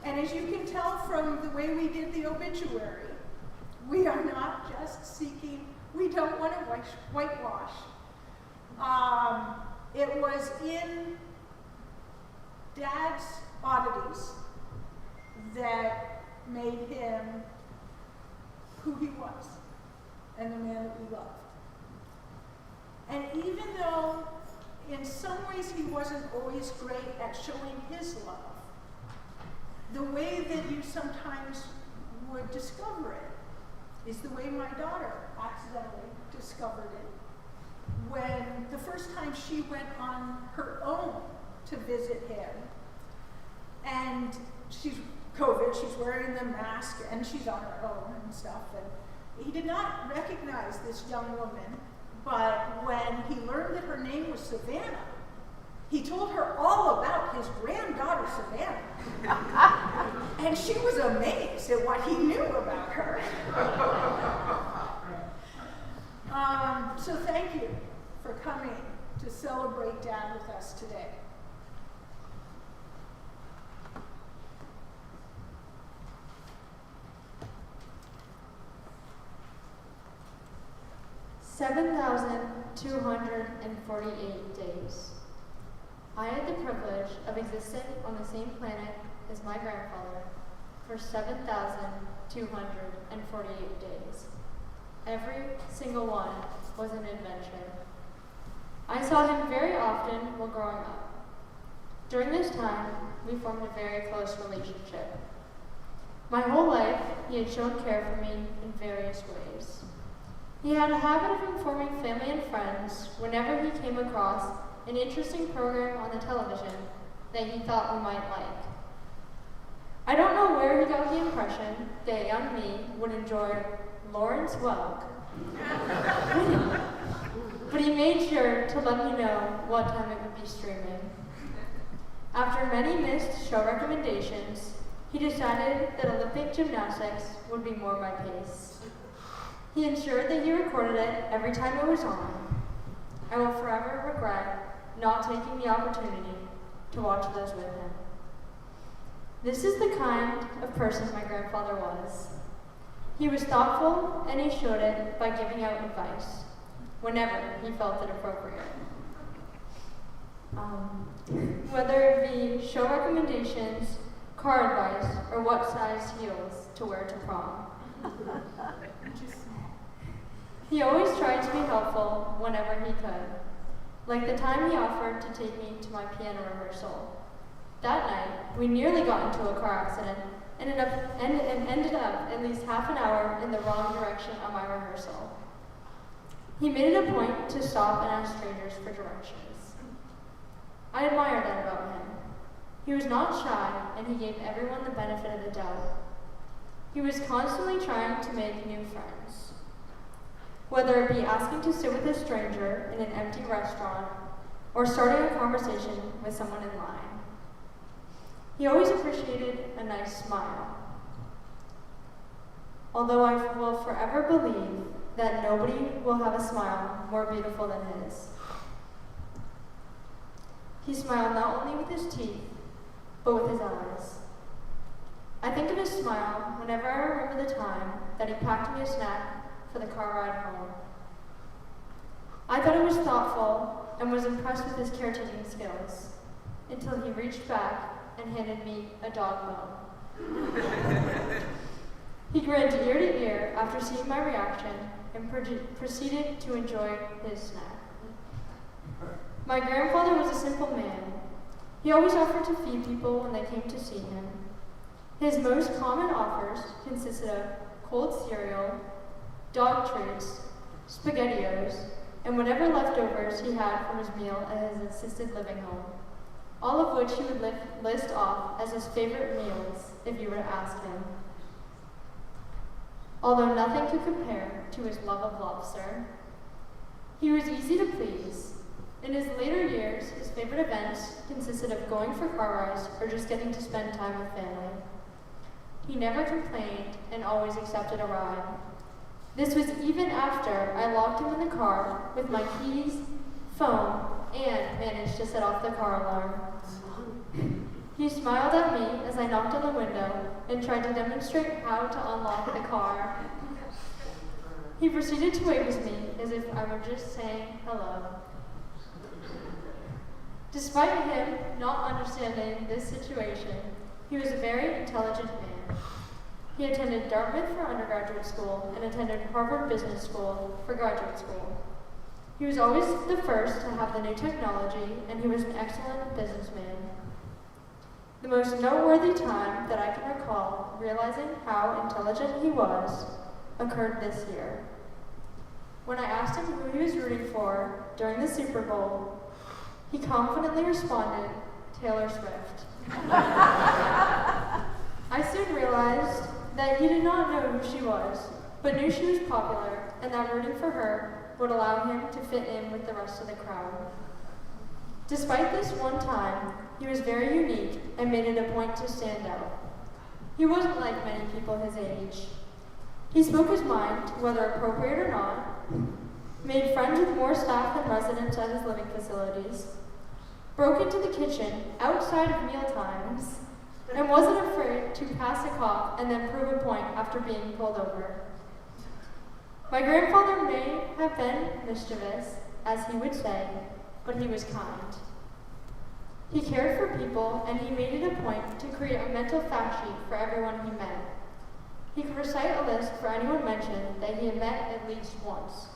And as you can tell from the way we did the obituary, we are not just seeking, we don't want to whitewash. It was in Dad's oddities that made him who he was and the man that we loved. And even though in some ways he wasn't always great at showing his love, the way that you sometimes would discover it is the way my daughter accidentally discovered it when the first time she went on her own to visit him. And she's COVID, she's wearing the mask, and she's on her own and stuff. And he did not recognize this young woman, but when he learned that her name was Savannah, he told her all about his granddaughter, Savannah. And she was amazed at what he knew about her. So thank you for coming to celebrate Dad with us today. (7,248) days. I had the privilege of existing on the same planet as my grandfather for 7,248 days. Every single one was an adventure. I saw him very often while growing up. During this time, we formed a very close relationship. My whole life, he had shown care for me in various ways. He had a habit of informing family and friends whenever he came across an interesting program on the television that he thought we might like. I don't know where he got the impression that young me would enjoy Lawrence Welk, but he made sure to let me know what time it would be streaming. After many missed show recommendations, he decided that Olympic gymnastics would be more my pace. He ensured that he recorded it every time it was on. I will forever regret not taking the opportunity to watch those with him. This is the kind of person my grandfather was. He was thoughtful, and he showed it by giving out advice whenever he felt it appropriate. Whether it be show recommendations, car advice, or what size heels to wear to prom. He always tried to be helpful whenever he could, like the time he offered to take me to my piano rehearsal. That night, we nearly got into a car accident and ended up at least half an hour in the wrong direction on my rehearsal. He made it a point to stop and ask strangers for directions. I admire that about him. He was not shy, and he gave everyone the benefit of the doubt. He was constantly trying to make new friends. Whether it be asking to sit with a stranger in an empty restaurant or starting a conversation with someone in line. He always appreciated a nice smile. Although I will forever believe that nobody will have a smile more beautiful than his. He smiled not only with his teeth, but with his eyes. I think of his smile whenever I remember the time that he packed me a snack for the car ride home. I thought it was thoughtful and was impressed with his caretaking skills until he reached back and handed me a dog bone. He grinned ear to ear after seeing my reaction and proceeded to enjoy his snack. My grandfather was a simple man. He always offered to feed people when they came to see him. His most common offers consisted of cold cereal, dog treats, SpaghettiOs, and whatever leftovers he had from his meal at his assisted living home, all of which he would list off as his favorite meals if you were to ask him. Although nothing could compare to his love of lobster. He was easy to please. In his later years, his favorite events consisted of going for car rides or just getting to spend time with family. He never complained and always accepted a ride. This was even after I locked him in the car with my keys, phone, and managed to set off the car alarm. He smiled at me as I knocked on the window and tried to demonstrate how to unlock the car. He proceeded to wave at me as if I were just saying hello. Despite him not understanding this situation, he was a very intelligent man. He attended Dartmouth for undergraduate school and attended Harvard Business School for graduate school. He was always the first to have the new technology, and he was an excellent businessman. The most noteworthy time that I can recall realizing how intelligent he was occurred this year. When I asked him who he was rooting for during the Super Bowl, he confidently responded, Taylor Swift. I soon realized that he did not know who she was, but knew she was popular and that rooting for her would allow him to fit in with the rest of the crowd. Despite this one time, he was very unique and made it a point to stand out. He wasn't like many people his age. He spoke his mind, whether appropriate or not, made friends with more staff than residents at his living facilities, broke into the kitchen outside of meal times, and wasn't afraid to pass a cop and then prove a point after being pulled over. My grandfather may have been mischievous, as he would say, but he was kind. He cared for people, and he made it a point to create a mental fact sheet for everyone he met. He could recite a list for anyone mentioned that he had met at least once.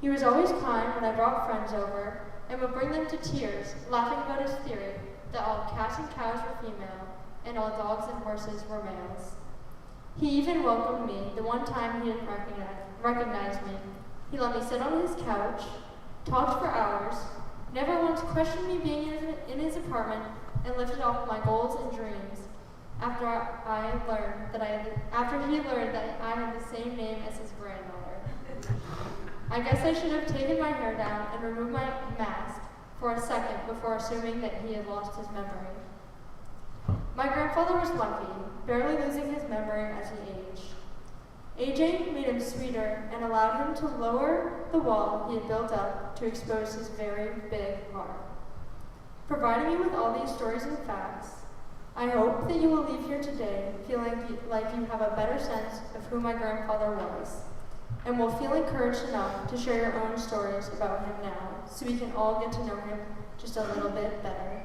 He was always kind when I brought friends over, and would bring them to tears, laughing about his theory that all cats and cows were female, and all dogs and horses were males. He even welcomed me the one time he didn't recognize me. He let me sit on his couch, talked for hours, never once questioned me being in his apartment, and lifted off my goals and dreams after he learned that I had the same name as his granddaughter. I guess I should have taken my hair down and removed my mask for a second before assuming that he had lost his memory. My grandfather was lucky, barely losing his memory as he aged. Aging made him sweeter and allowed him to lower the wall he had built up to expose his very big heart. Providing you with all these stories and facts, I hope that you will leave here today feeling like you have a better sense of who my grandfather was, and will feel encouraged enough to share your own stories about him now, so we can all get to know him just a little bit better.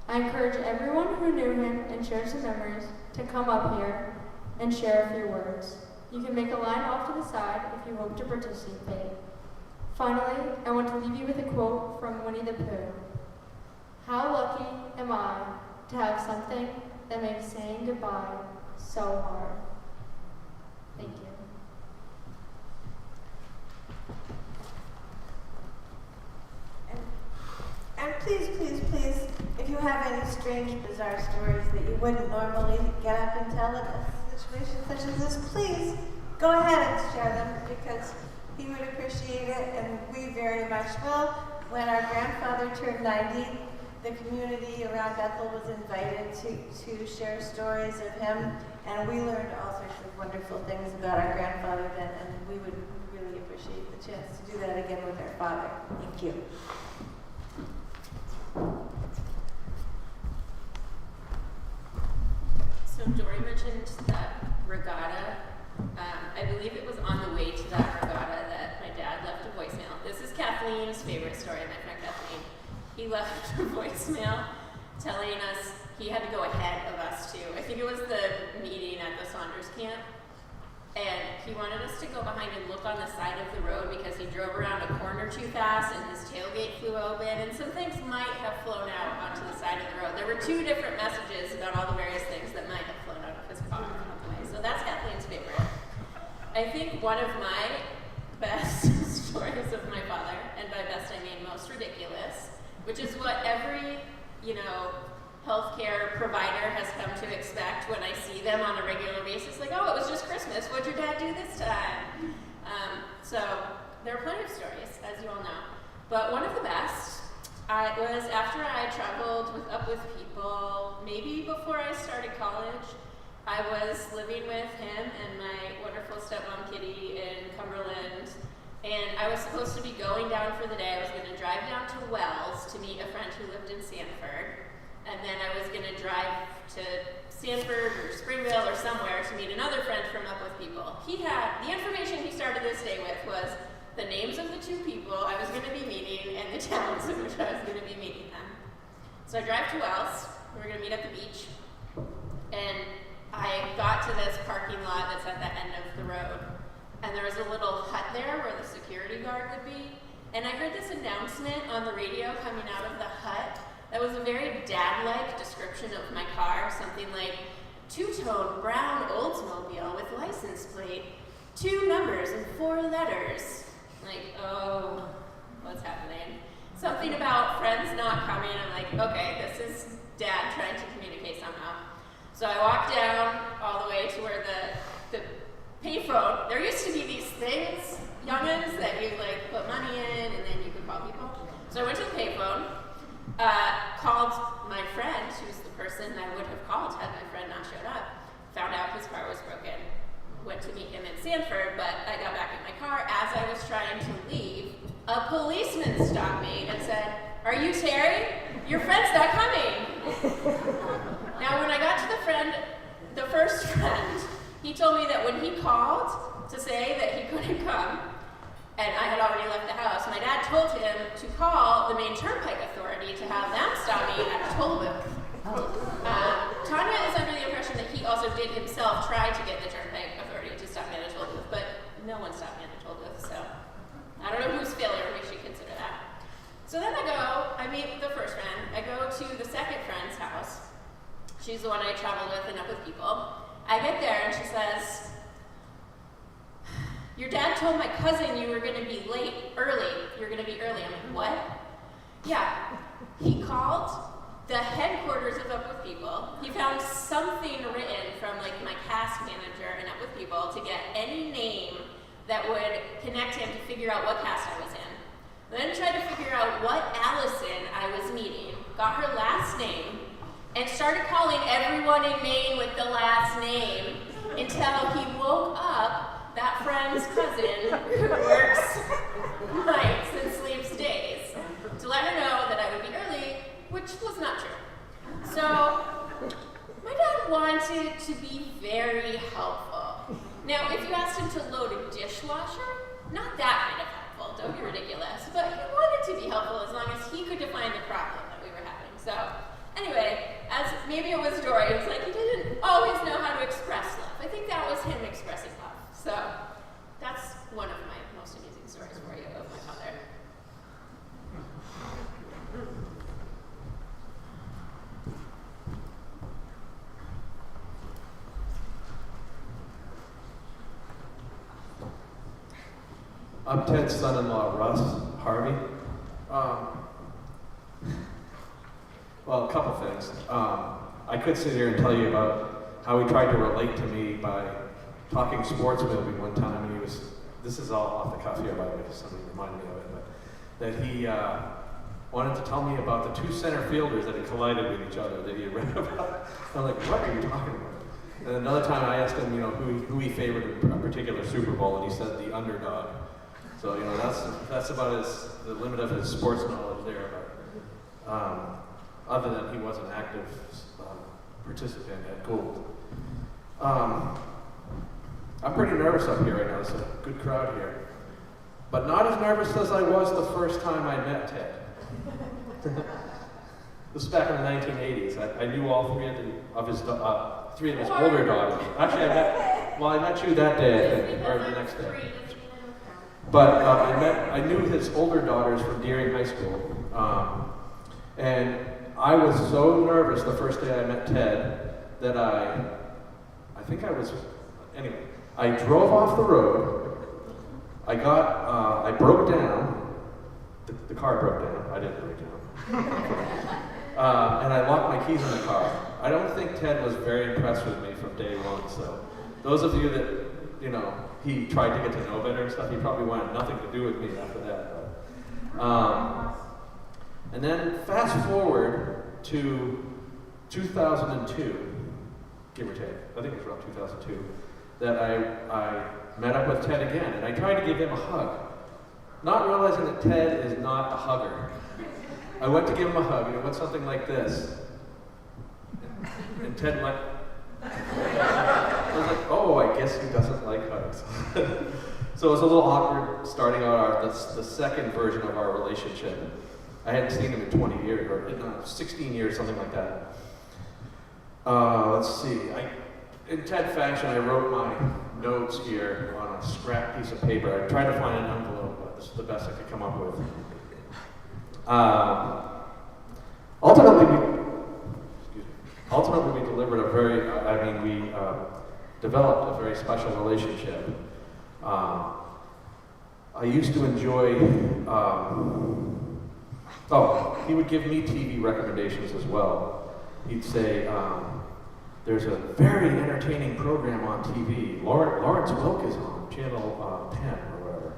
I encourage everyone who knew him and shares his memories to come up here and share a few words. You can make a line off to the side if you hope to participate. Finally, I want to leave you with a quote from Winnie the Pooh. How lucky am I to have something that makes saying goodbye so hard. Thank you. And please, please, please, if you have any strange, bizarre stories that you wouldn't normally get up and tell in a situation such as this, please go ahead and share them, because he would appreciate it, and we very much will. When our grandfather turned 90, the community around Bethel was invited to share stories of him, and we learned all sorts of wonderful things about our grandfather then, and we would really appreciate the chance to do that again with our father. Thank you. So Dory mentioned that regatta. I believe it was on the way to that regatta that my dad left a voicemail. This is Kathleen's favorite story, my friend Kathleen. He left a voicemail telling us he had to go ahead of us to, I think it was the meeting at the Saunders camp. And he wanted us to go behind and look on the side of the road because he drove around a corner too fast and his tailgate flew open and some things might have flown out onto the side of the road. There were 2 different messages about all the various things that might have flown out of his car on the way. So that's Kathleen's favorite. I think one of my best stories of my father, and by best I mean most ridiculous, which is what every, healthcare provider has come to expect when I see them on a regular basis. Like, oh, it was just Christmas. What'd your dad do this time? So there are plenty of stories, as you all know. But one of the best was after I traveled up with people, maybe before I started college. I was living with him and my wonderful stepmom Kitty in Cumberland, and I was supposed to be going down for the day. I was going to drive down to Wells to meet a friend who lived in Sanford, and then I was going to drive to Sanford or Springville or somewhere to meet another friend from Up With People. He had, the information he started this day with was the names of the 2 people I was going to be meeting and the towns in which I was going to be meeting them. So I drive to Wells. We were going to meet at the beach, and I got to this parking lot that's at the end of the road, and there was a little hut there where the security guard would be, and I heard this announcement on the radio coming out of the hut that was a very dad-like description of my car, something like 2-tone brown Oldsmobile with license plate, 2 numbers and 4 letters. Like, oh, what's happening? Something about friends not coming. I'm like, okay, this is dad trying to communicate somehow. So I walked down all the way to where the payphone, there used to be these things, youngins, that you like put money in and then you could call people. So I went to the payphone, called my friend, who's the person I would have called had my friend not showed up, found out his car was broken, went to meet him in Sanford, but I got back in my car. As I was trying to leave, a policeman stopped me and said, "Are you Terry? Your friend's not coming." Now, when I got to the first friend, he told me that when he called to say that he couldn't come, and I had already left the house, my dad told him to call the Maine Turnpike Authority to have them stop me at a toll booth. Tanya is under the impression that he also did himself try to get the Turnpike Authority to stop me at a toll booth, but no one stopped me at a toll booth, so I don't know whose failure we should consider that. So then I meet the first friend, I go to the second friend's house. She's the one I traveled with and Up With People. I get there and she says, "Your dad told my cousin you were gonna be early. You're gonna be early." I'm like, "What?" "Yeah, he called the headquarters of Up With People. He found something written from like my cast manager in Up With People to get any name that would connect him to figure out what cast I was in. Then tried to figure out what Allison I was meeting, got her last name, and started calling everyone in Maine with the last name until he woke up that friend's cousin who works nights and sleeps days to let her know that I would be early, which was not true. So my dad wanted to be very helpful. Now, if you asked him to load a dishwasher, not that kind of helpful, don't be ridiculous, but he wanted to be helpful as long as he could define the problem that we were having. So anyway, as maybe it was Dory, it was like he didn't always know how to express love. I think that was him expressing love. So that's one of my most amusing stories for you of my father. I'm Ted's son-in-law, Russ Harvey. Well, a couple things. I could sit here and tell you about how he tried to relate to me by talking sports movie one time, and this is all off the cuff here, by the way, because somebody reminded me of it, but that he wanted to tell me about the 2 center fielders that had collided with each other that he had read about. I'm like, what are you talking about? And another time I asked him, who he favored in a particular Super Bowl, and he said the underdog. So, that's about the limit of his sports knowledge there. But other than he was an active participant at Gould. I'm pretty nervous up here right now. There's a good crowd here. But not as nervous as I was the first time I met Ted. This was back in the 1980s. I knew all 3 of his older daughters. Actually, I met Well, I met you that day, I think, or the next day. But I knew his older daughters from Deering High School, and I was so nervous the first day I met Ted that I drove off the road. I broke down. The car broke down. I didn't break down. And I locked my keys in the car. I don't think Ted was very impressed with me from day one. So those of you that he tried to get to know better and stuff, he probably wanted nothing to do with me after that. But, and then fast forward to 2002, give or take. I think it was around 2002 that I met up with Ted again, and I tried to give him a hug, not realizing that Ted is not a hugger. I went to give him a hug, and it went something like this. And Ted went, I was like, oh, I guess he doesn't like hugs. So it was a little awkward starting out the second version of our relationship. I hadn't seen him in 20 years, or 16 years, something like that. Let's see, in Ted fashion, I wrote my notes here on a scrap piece of paper. I tried to find an envelope, but this is the best I could come up with. Ultimately, we delivered we developed a very special relationship. I used to enjoy, he would give me TV recommendations as well. He'd say, there's a very entertaining program on TV. Lawrence Welk is on Channel 10 or whatever.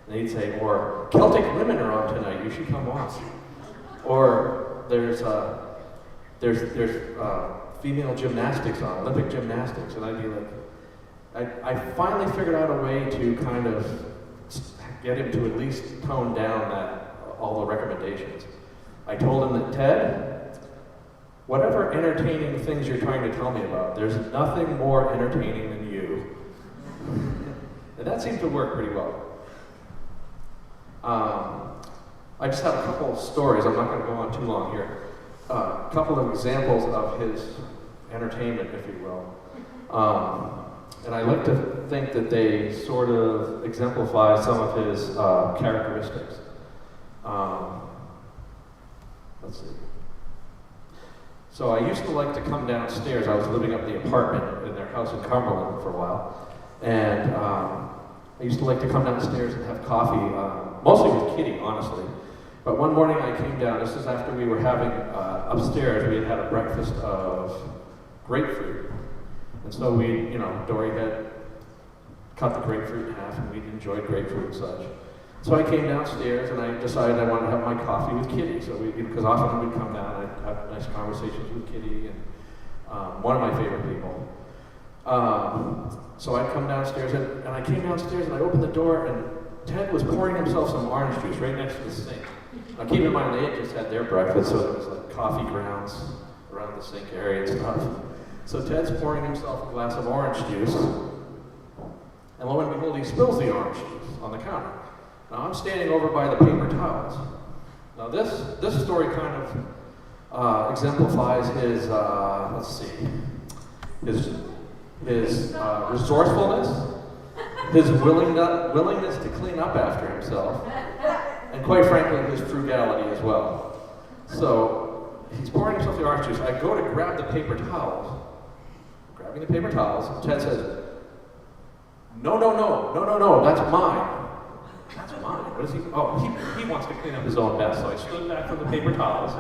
And he'd say, or Celtic Women are on tonight, you should come watch. Or there's female gymnastics on, Olympic gymnastics. And I'd be like, I finally figured out a way to kind of get him to at least tone down all the recommendations. I told him that, Ted, whatever entertaining things you're trying to tell me about, there's nothing more entertaining than you. And that seemed to work pretty well. I just have a couple of stories. I'm not going to go on too long here. A couple of examples of his entertainment, if you will. And I like to think that they sort of exemplify some of his characteristics. Let's see. So I used to like to come downstairs. I was living up the apartment in their house in Cumberland for a while. And I used to like to come downstairs and have coffee, mostly with Kitty, honestly. But one morning I came down, this is after we were having, upstairs, we had a breakfast of grapefruit. And so Dory had cut the grapefruit in half and we'd enjoyed grapefruit and such. So I came downstairs and I decided I wanted to have my coffee with Kitty. So because often we'd come down and I'd have nice conversations with Kitty and one of my favorite people. So I'd come downstairs and I came downstairs and I opened the door and Ted was pouring himself some orange juice right next to the sink. Now keep in mind, they had just had their breakfast, so there was like coffee grounds around the sink area and stuff. So Ted's pouring himself a glass of orange juice, and lo and behold, he spills the orange juice on the counter. Now I'm standing over by the paper towels. Now this story kind of exemplifies his, his resourcefulness, his willingness to clean up after himself, and quite frankly, his frugality as well. So he's pouring himself the orange juice. I go to grab the paper towels. Grabbing the paper towels, and Ted says, no, that's mine. That's mine. What is he? Oh, he wants to clean up his own mess. So I stood back from the paper towels.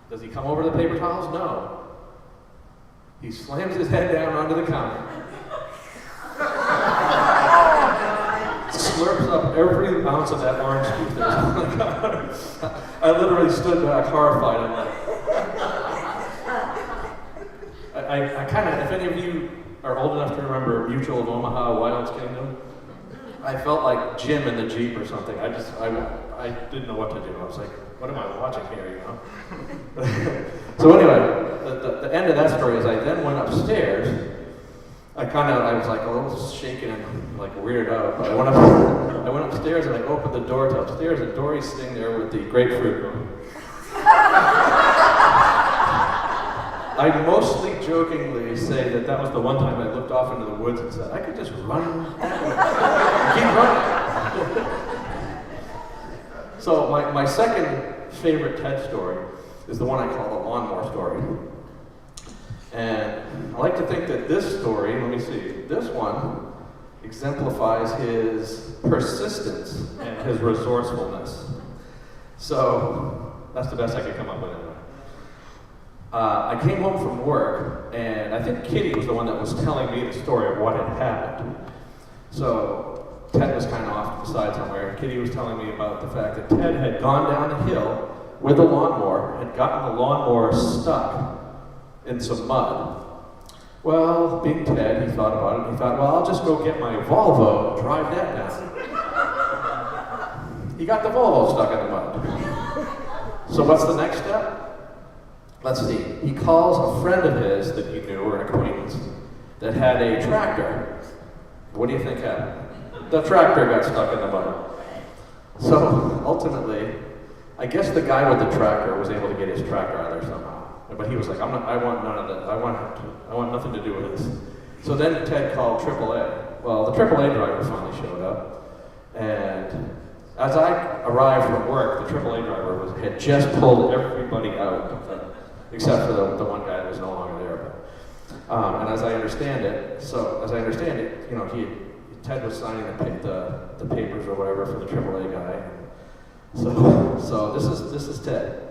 Does he come over to the paper towels? No. He slams his head down onto the counter. Slurps up every ounce of that orange juice that was on the counter. I literally stood back horrified. I'm like, I kind of, if any of you are old enough to remember Mutual of Omaha, Wild's Kingdom, I felt like Jim in the Jeep or something. I didn't know what to do. I was like, what am I watching here, So anyway, the end of that story is I then went upstairs. I was like a little shaken and like weirded out. But I went upstairs and I opened the door to upstairs and Dory's sitting there with the grapefruit. I mostly jokingly say that that was the one time I looked off into the woods and said, I could just run that way. Keep running. So my second favorite TED story is the one I call the lawnmower story. And I like to think that this story, let me see, this one exemplifies his persistence and his resourcefulness. So that's the best I could come up with anyway. I came home from work, and I think Kitty was the one that was telling me the story of what had happened. So Ted was kind of off to the side somewhere, and Kitty was telling me about the fact that Ted had gone down the hill with a lawnmower, had gotten the lawnmower stuck in some mud. Well, being Ted, he thought about it. He thought, well, I'll just go get my Volvo and drive that down. He got the Volvo stuck in the mud. So what's the next step? Let's see. He calls a friend of his that he knew, or an acquaintance, that had a tractor. What do you think happened? The tractor got stuck in the mud. So ultimately, I guess the guy with the tractor was able to get his tractor out of there somehow. But he was like, I want none of that. I want nothing to do with this. So then Ted called AAA. Well, the AAA driver finally showed up. And as I arrived from work, the AAA driver had just pulled everybody out, except for the one guy that was no longer there. But, and as I understand it, you know, Ted was signing the papers or whatever for the AAA guy. So this is Ted.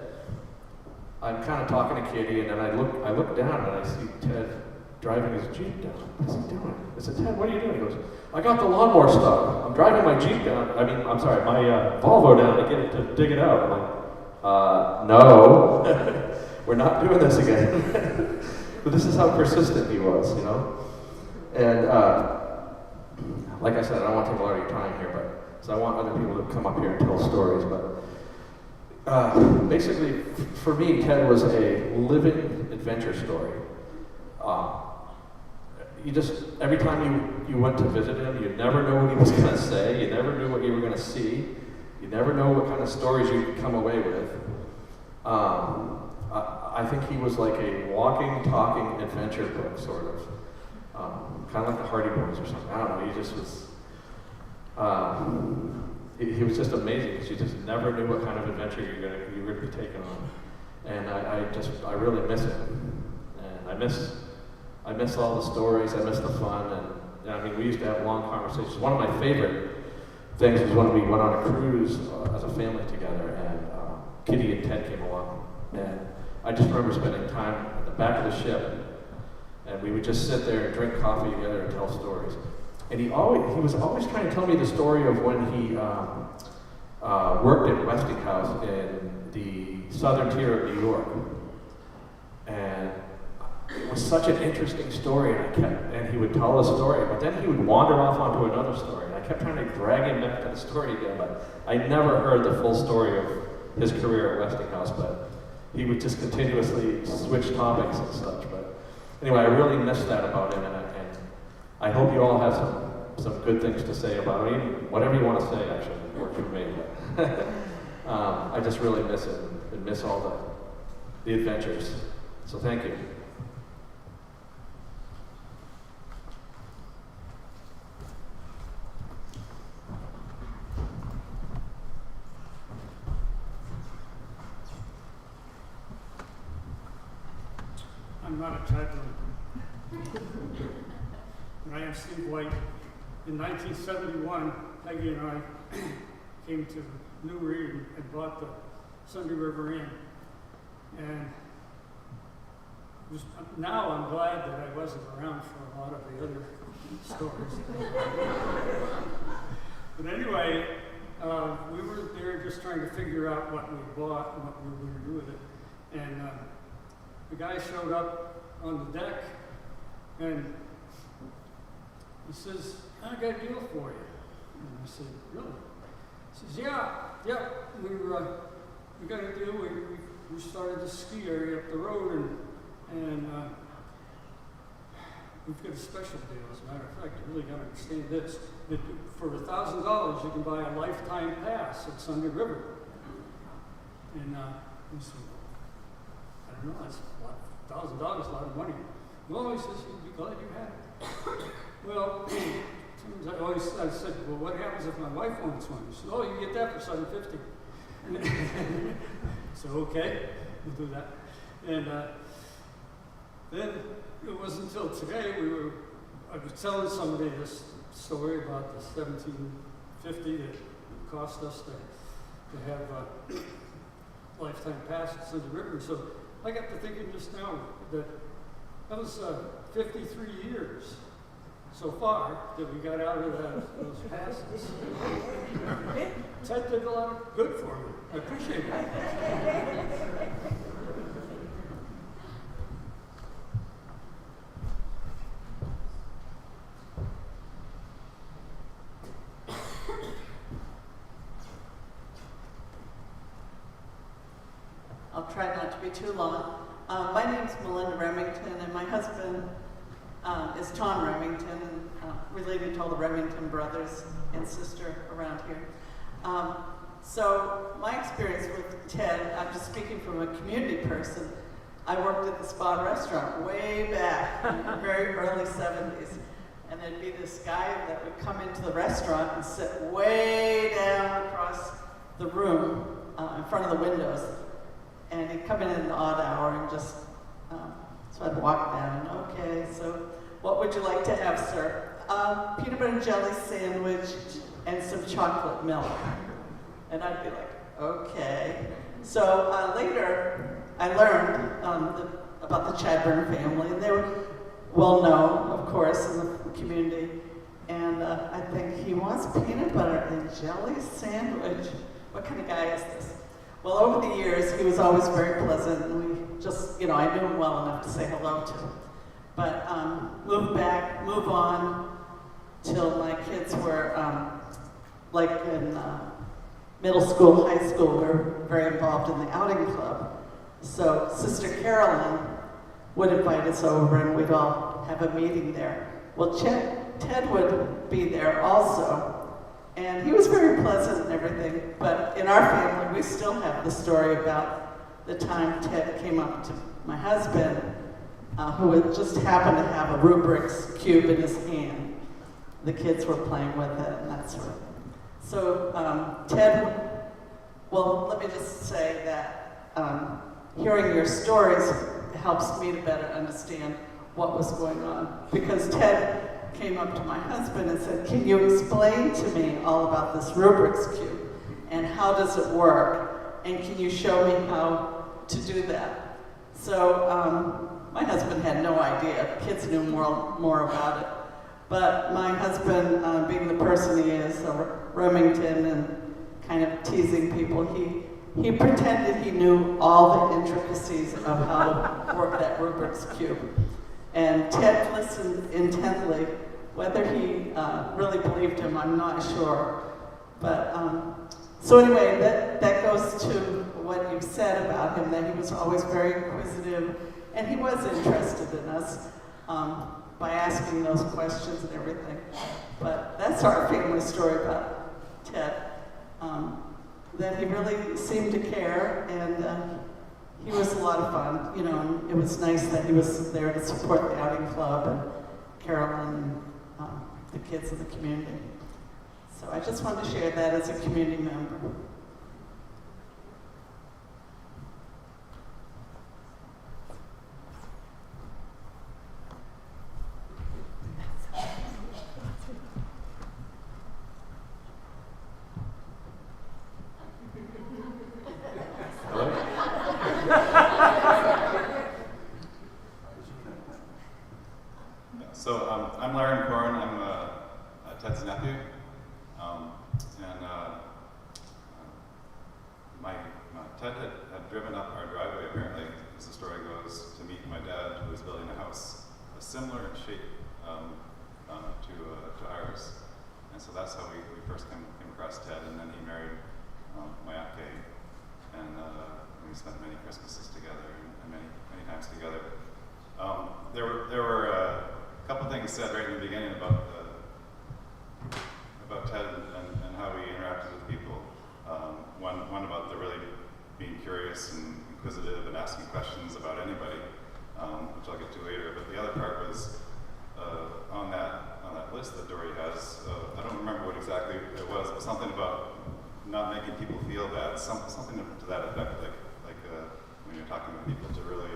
I'm kind of talking to Kitty, and then I look down and I see Ted driving his Jeep down. What's he doing? I said, Ted, what are you doing? He goes, I got the lawnmower stuck. I'm driving my Jeep down. My Volvo down to get it to dig it out. I'm like, no, we're not doing this again. But this is how persistent he was, you know. And like I said, I don't want to take a lot of your time here, but so I want other people to come up here and tell stories. But basically, for me, Ted was a living adventure story. Every time you went to visit him, you never knew what he was going to say. You never knew what you were going to see. You never know what kind of stories you could come away with. I think he was like a walking, talking adventure book, sort of. Kind of like the Hardy Boys or something. I don't know. He just was. He was just amazing because you just never knew what kind of adventure you were going to be taken on. And I really miss him. And I miss all the stories. I miss the fun. And I mean, we used to have long conversations. One of my favorite things was when we went on a cruise as a family together, and Kitty and Ted came along. And I just remember spending time at the back of the ship, and we would just sit there and drink coffee together and tell stories. And he was always trying to tell me the story of when he worked at Westinghouse in the southern tier of New York. And it was such an interesting story, and he would tell a story, but then he would wander off onto another story. And I kept trying to drag him back to the story again, but I never heard the full story of his career at Westinghouse, but he would just continuously switch topics and such. But anyway, I really miss that about him, and I hope you all have some good things to say about him. Whatever you want to say, actually, works for me. But I just really miss it and miss all the adventures. So thank you. I'm not a title. And I am Steve White. In 1971, Peggy and I came to Newry and bought the Sunday River Inn. And now I'm glad that I wasn't around for a lot of the other stories. But anyway, we were there just trying to figure out what we bought and what we were going to do with it. And the guy showed up on the deck, and he says, I got a deal for you. And I said, really? He says, yeah, we got a deal. We started this ski area up the road, and we've got a special deal. As a matter of fact, you really got to understand this. That for $1,000, you can buy a lifetime pass at Sunday River. And he said, I don't know, that's $1,000 is a lot of money. Well, he says, you'd be glad you had it. Well, I said, well, what happens if my wife wants one? He said, oh, you get that for $750. So, okay, we'll do that. And then it wasn't until today I was telling somebody this story about the $17.50 that it cost us to have lifetime passes to the river. So I got to thinking just now that was 53 years so far that we got out of those passes. Ted did a lot of good for me. I appreciate it. I'll try not to be too long. My name's Melinda Remington, and my husband is Tom Remington, and related to all the Remington brothers and sister around here. So my experience with Ted, I'm just speaking from a community person. I worked at the Spa Restaurant way back in the very early 70s. And there'd be this guy that would come into the restaurant and sit way down across the room in front of the windows. And he'd come in at an odd hour and just, so I'd walk down and, okay, so what would you like to have, sir? Peanut butter and jelly sandwich and some chocolate milk. And I'd be like, okay. So later, I learned about the Chadburn family, and they were well known, of course, in the community. And I think he wants peanut butter and jelly sandwich. What kind of guy is this? Well, over the years, he was always very pleasant, and we just, I knew him well enough to say hello to him. But move on, till my kids were like in middle school, high school, we were very involved in the outing club. So Sister Carolyn would invite us over, and we'd all have a meeting there. Well, Ted would be there also. And he was very pleasant and everything, but in our family, we still have the story about the time Ted came up to my husband, who had just happened to have a Rubik's Cube in his hand. The kids were playing with it and that sort of thing. So Ted, well, let me just say that hearing your stories helps me to better understand what was going on. Because Ted came up to my husband and said, can you explain to me all about this Rubik's Cube and how does it work, and can you show me how to do that? So my husband had no idea. Kids knew more about it. But my husband, being the person he is, Remington, and kind of teasing people, he pretended he knew all the intricacies of how to work that Rubik's Cube. And Ted listened intently. Whether he really believed him, I'm not sure. But so anyway, that goes to what you've said about him, that he was always very inquisitive, and he was interested in us by asking those questions and everything. But that's our family story about Ted, that he really seemed to care, and he was a lot of fun, and it was nice that he was there to support the outing club and Carolyn and the kids in the community. So I just wanted to share that as a community member. So I'm Larry Corrin. I'm Ted's nephew, Ted had driven up our driveway, apparently, as the story goes, to meet my dad, who was building a house similar in shape to ours. And so that's how we first came across Ted, and then he married my Aunt Kay, and we spent many Christmases together and many times together. There were a couple things said right in the beginning about Ted and how he interacted with people. One about the really being curious and inquisitive and asking questions about anybody. which I'll get to later. But the other part was on that list that Dory has. I don't remember what exactly it was, but something about not making people feel bad. Something to that effect, like when you're talking to people, to really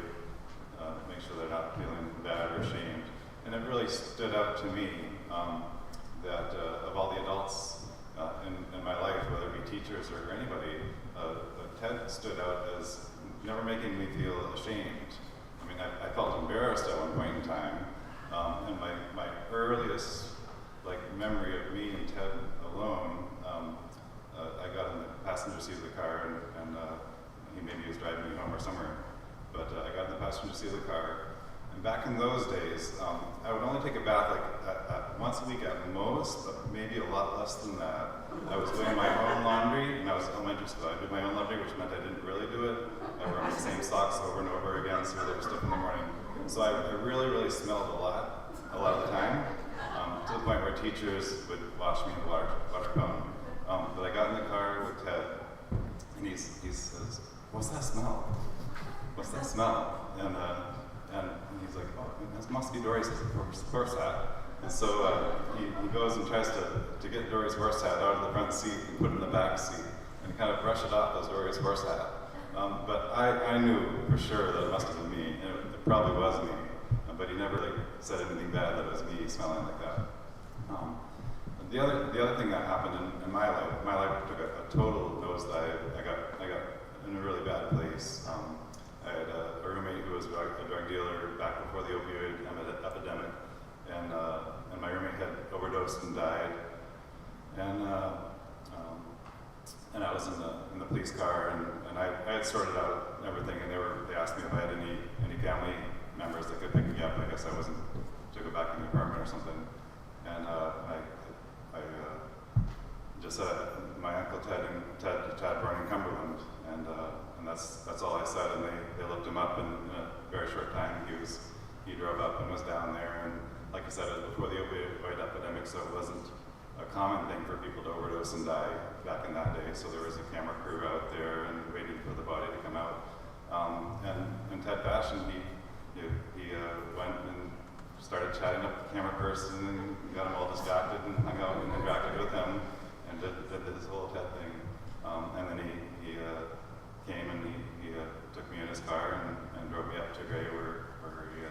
make sure they're not feeling bad or ashamed. And it really stood out to me that of all the adults in my life, whether it be teachers or anybody, Ted stood out as never making me feel ashamed. I mean, I felt embarrassed at one point in time, and my earliest memory of me and Ted alone, I got in the passenger seat of the car, and he maybe was driving me home or somewhere, but I got in the passenger seat of the car. And back in those days, I would only take a bath once a week at most, but maybe a lot less than that. I was doing my own laundry, and I was elementary school. I did my own laundry, which meant I didn't really do it. I wore my same socks over and over again, so they were stiff in the morning. So I really, really smelled a lot of the time, to the point where teachers would wash me in the water cone. But I got in the car with Ted, and he says, "What's that smell? What's that smell?" And he's like, "Oh, this must be Dory's horse hat." And so he goes and tries to get Dory's horse hat out of the front seat and put it in the back seat and kind of brush it off as Dory's horse hat. But I knew for sure that it must have been me, and it probably was me. But he never said anything bad that it was me smelling like that. The other thing that happened in my life took a total nosedive. I got in a really bad place. I had a roommate who was a drug dealer back before the opioid epidemic, and my roommate had overdosed and died. And I was in the police car, and I had sorted out everything, and they asked me if I had any family members that could pick me up. I guess I wasn't to go back in the apartment or something. And I just said my uncle Ted born in Cumberland, and that's all I said. And they looked him up, and in a very short time he drove up and was down there. And like I said, it was before the opioid epidemic, so it wasn't a common thing for people to overdose and die back in that day. So there was a camera crew out there and waiting for the body to come out. And Ted Fashion, he went and started chatting up the camera person and got him all distracted and hung out and interacted with him and did this whole Ted thing. And then he came and he took me in his car and drove me up to Gray where he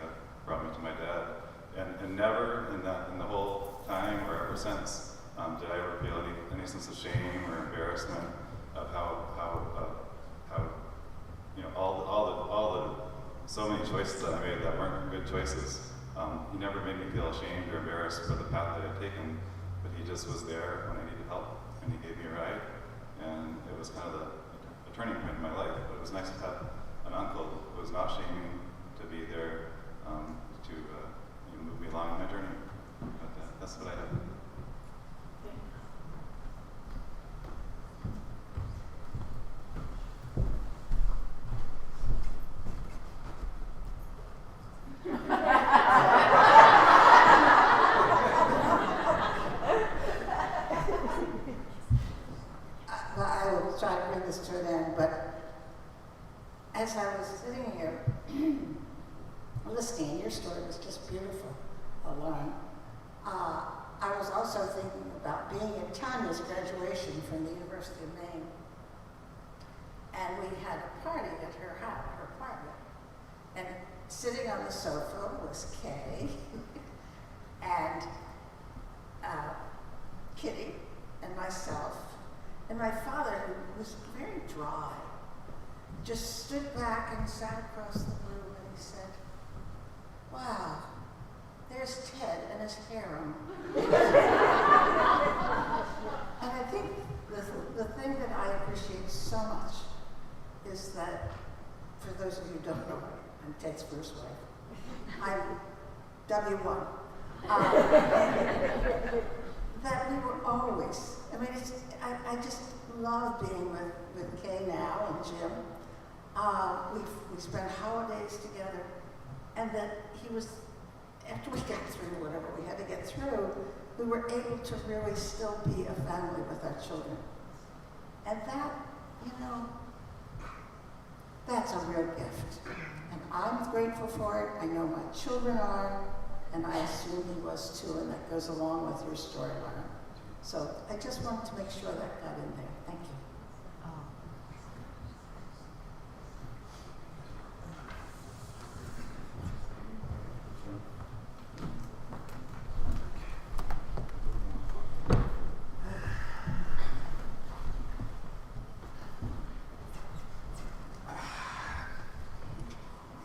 brought me to my dad. And never in the whole time or ever since did I ever feel any sense of shame or embarrassment of how all the so many choices that I made that weren't good choices. He never made me feel ashamed or embarrassed for the path that I'd taken, but he just was there when I needed help, and he gave me a ride, and it was kind of a turning point in my life. But it was nice to have an uncle who was not shaming to be there to move me along in my journey. But that's what I have. I will try to bring this to an end, but as I was sitting here listening, your story was just beautiful alone. I was also thinking about being at Tanya's graduation from the University of Maine. And we had a party at her house, her apartment. And sitting on the sofa was Kay and Kitty and myself. And my father, who was very dry, just stood back and sat across the room and he said, "Wow, there's Ted and his harem." And I think the thing that I appreciate so much is that, for those of you who don't know, I'm Ted's first wife. I'm W1. That we were always, I just love being with Kay now and Jim. We spent holidays together, and that he was, after we got through whatever we had to get through, we were able to really still be a family with our children. And that, that's a real gift. And I I'm grateful for it. I know my children are, and I assume he was too, and that goes along with your story, Leonard. So I just wanted to make sure that got in there. Thank you.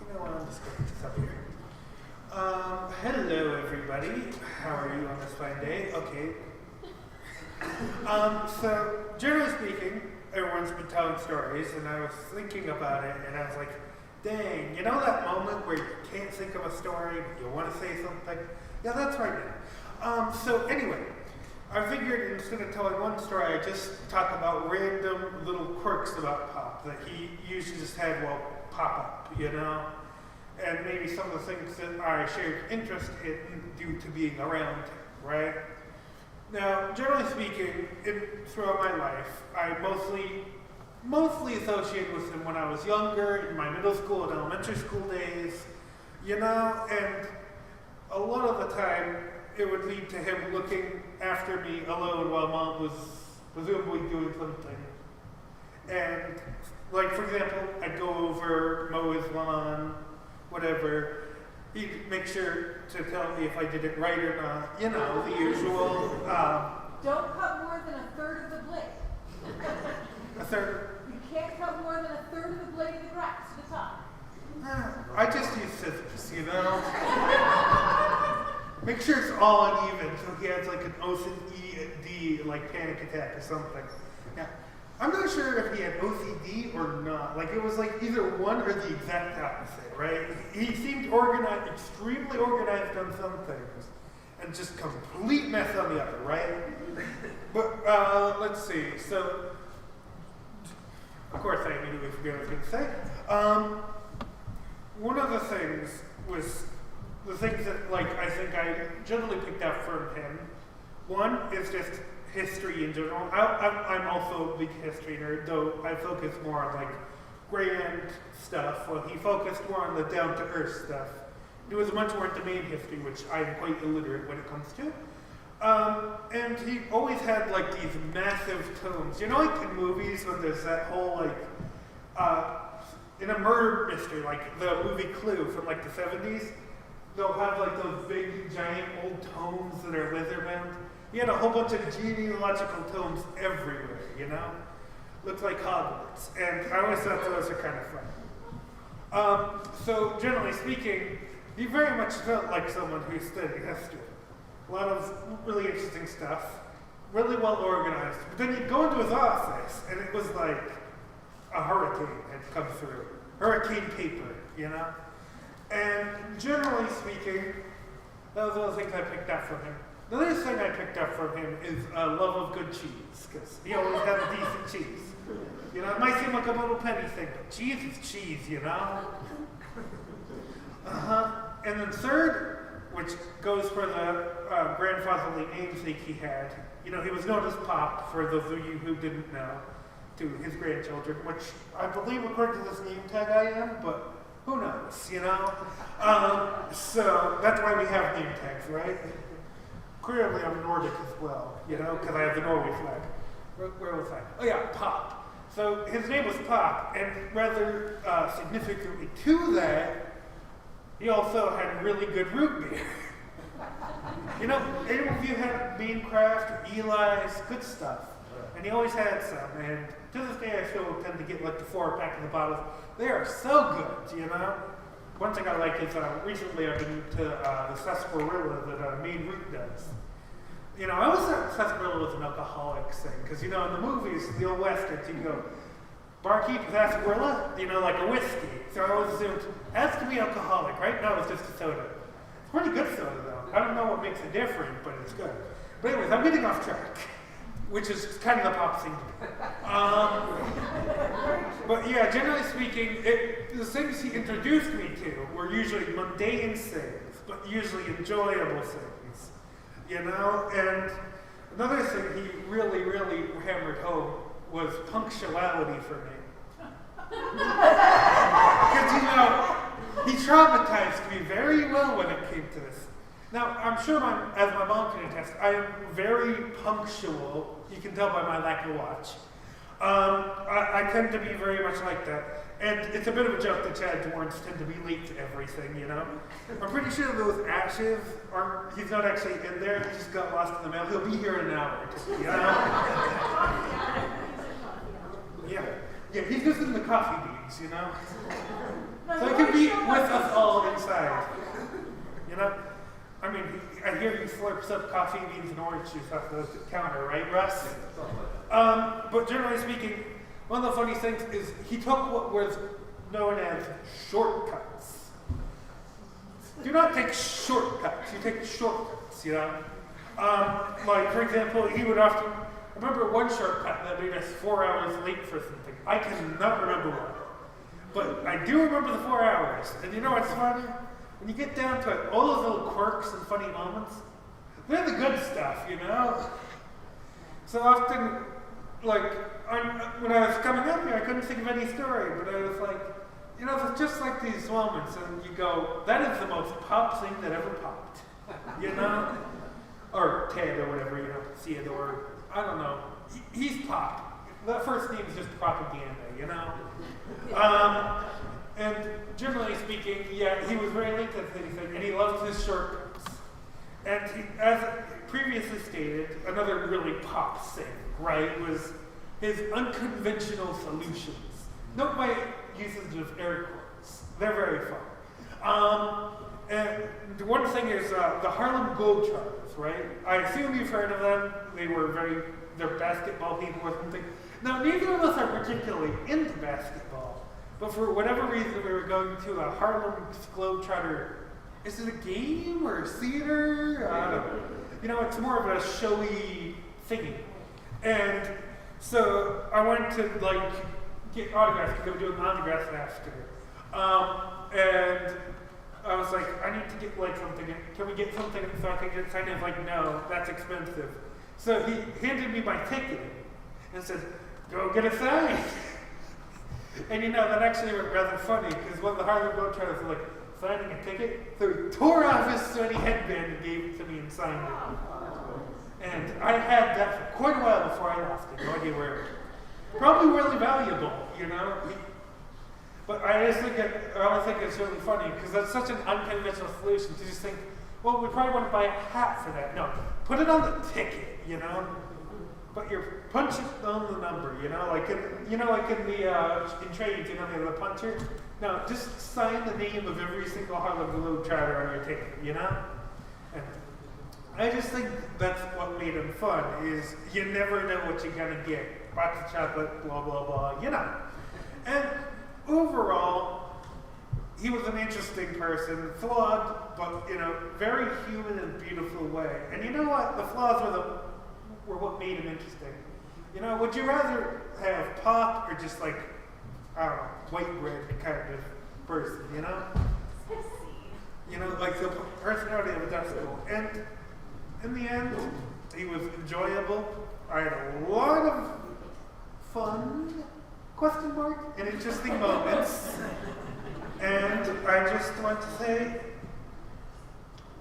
You know what, I'm just going to put this up here. Hello everybody. How are you on this fine day? Okay. So, generally speaking, everyone's been telling stories, and I was thinking about it, and I was like, dang, you know that moment where you can't think of a story, but you want to say something? Yeah, that's right now. So anyway, I figured instead of telling one story, I just talk about random little quirks about Pop that he usually just had, well, pop up, you know? And maybe some of the things that I shared interest in due to being around him, right? Now, generally speaking, throughout my life, I mostly associated with him when I was younger, in my middle school and elementary school days, you know, and a lot of the time it would lead to him looking after me alone while Mom was presumably doing something. And, like, for example, I'd go over, mow his lawn, whatever. He'd make sure to tell me if I did it right or not, you know, the usual. Don't cut more than a third of the blade. A third? You can't cut more than a third of the blade of the grass at a time. I just use scissors, you know? Make sure it's all uneven so he has like an OCD, like panic attack or something. Yeah. I'm not sure if he had OCD or not. Like, it was like either one or the exact opposite, right? He seemed organized, extremely organized on some things, and just complete mess on the other, right? But let's see. So, of course, I immediately forget what I was going to say. One of the things was the things that, like, I think I generally picked up from him. One is just history in general. I'm also a big history nerd, though I focus more on like grand stuff, while he focused more on the down-to-earth stuff. He was much more into main history, which I'm quite illiterate when it comes to. And he always had like these massive tomes. You know, like in movies when there's that whole like, in a murder mystery, like the movie Clue from like the 70s, they'll have like those big, giant old tomes that are leather-bound. He had a whole bunch of genealogical tomes everywhere, you know? Looked like Hogwarts. And I always thought those are kind of fun. So generally speaking, he very much felt like someone who studied history. A lot of really interesting stuff, really well organized. But then you'd go into his office, and it was like a hurricane had come through. Hurricane paper, you know? And generally speaking, that was one of the things I picked up from him. The other thing I picked up from him is a love of good cheese, because he always had a decent cheese. You know, it might seem like a little petty thing, but cheese is cheese, you know? And then third, which goes for the grandfatherly namesake he had, you know, he was known as Pop, for those of you who didn't know, to his grandchildren, which I believe according to this name tag I am, but who knows, you know? So that's why we have name tags, right? Clearly I'm Nordic as well, you know, because I have the Norway flag. Where was I? Oh yeah, Pop. So his name was Pop, and rather significantly to that, he also had really good root beer. You know, any of you had Beancraft or Eli's, good stuff. And he always had some, and to this day I still tend to get like the 4-pack of the bottles. They are so good, you know? One thing I like is recently I've been to the sarsaparilla that Maine Root does. You know, I always thought sarsaparilla was an alcoholic thing, because, you know, in the movies, the old westerns, you go, barkeep, sarsaparilla, you know, like a whiskey. So I always assumed, it has to be alcoholic, right? No, it's just a soda. It's pretty good soda, though. I don't know what makes it different, but it's good. But anyways, I'm getting off track, which is kind of the Pop thing. But yeah, generally speaking, the things he introduced me to were usually mundane things, but usually enjoyable things, you know? And another thing he really, really hammered home was punctuality for me. Because, you know, he traumatized me very well when it came to this. Now, I'm sure as my mom can attest, I am very punctual. You can tell by my lack of watch. I tend to be very much like that. And it's a bit of a joke that Chad Dorrance tend to be late to everything, you know? I'm pretty sure those ashes he's not actually in there, he just got lost in the mail. He'll be here in an hour, you know? Yeah, he's just in the coffee beans, you know? So he can be with us all inside, you know? I mean, I hear he slurps up coffee beans and orange juice off the counter, right, Russ? But generally speaking, one of the funny things is he took what was known as shortcuts. Do not take shortcuts, you take shortcuts, you know? Like, for example, he would often, I remember one shortcut that made us 4 hours late for something. I cannot remember what. But I do remember the 4 hours. And you know what's funny? When you get down to it, all those little quirks and funny moments, they're the good stuff, you know? So often, like, when I was coming up here, I couldn't think of any story, but I was like, you know, it's just like these moments, and you go, that is the most pop thing that ever popped, you know? Or Ted, or whatever, you know, Theodore, I don't know. He's pop. That first name is just propaganda, you know? And generally speaking, yeah, he was very linked to anything, and he loved his shortcuts. And he, as previously stated, another really pop thing, right, was his unconventional solutions. Note my usage of air quotes. They're very fun. And the one thing is the Harlem Globetrotters, right? I assume you've heard of them. They're basketball people or something. Now, neither of us are particularly into basketball, but for whatever reason, we were going to a Harlem Globetrotter. Is it a game or a theater? I don't know. You know, it's more of a showy thingy. And so I went to, like, get autographs because they were doing autographs after. And I was like, I need to get, like, something. Can we get something so I can get signed? He's like, no, that's expensive. So he handed me my ticket and said, go get a sign. And you know, that actually was rather funny because one of the Harlem Globetrotters was like, signing a ticket? So he tore off his sweaty headband and gave it to me and signed it. And I had that for quite a while before I lost it. No idea where it was. Probably really valuable, you know? But I always think it's really funny because that's such an unconventional solution to just think, well, we probably want to buy a hat for that. No, put it on the ticket, you know? But you're punching on the number, you know? Like in the in trades, you know, they have a puncher. No, just sign the name of every single Harlem Globetrotter on your ticket, you know? And I just think that's what made him fun, is you never know what you're gonna get. Box of chocolate, blah, blah, blah, you know. And overall, he was an interesting person, flawed, but in a very human and beautiful way. And you know what? The flaws were what made him interesting. You know, would you rather have pop or just like, I don't know, white bread kind of person, you know? You know, like the personality of a Duskull. And in the end, he was enjoyable. I had a lot of fun, and interesting moments. And I just want to say,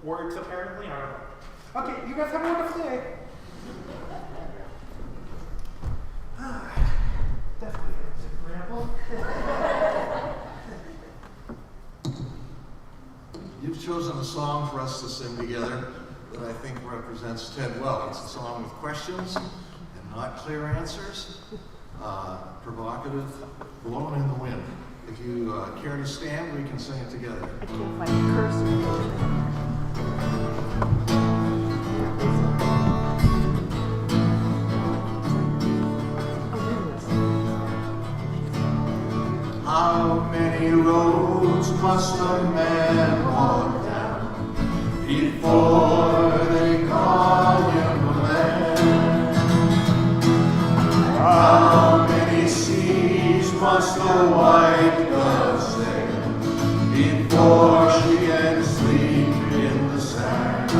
words apparently, I don't know. Okay, you guys have a wonderful day. Definitely agreeable. You've chosen a song for us to sing together that I think represents Ted well. It's a song with questions and not clear answers. Provocative, Blowing in the Wind. If you care to stand, we can sing it together. I can't find the cursor. How many roads must a man walk down before they call him a man? How many seas must a white dove sail before she can sleep in the sand?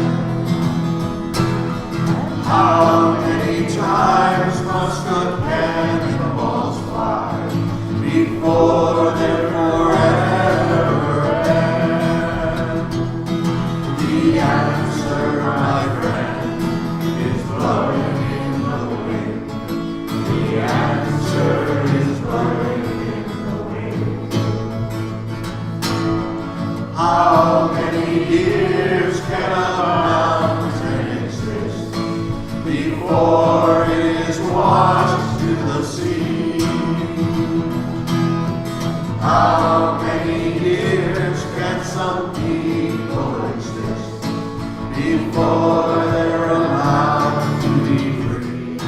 How many times must the cannonballs fly before they're forever end? How many years can a mountain exist before it is washed to the sea? How many years can some people exist before they're allowed to be free?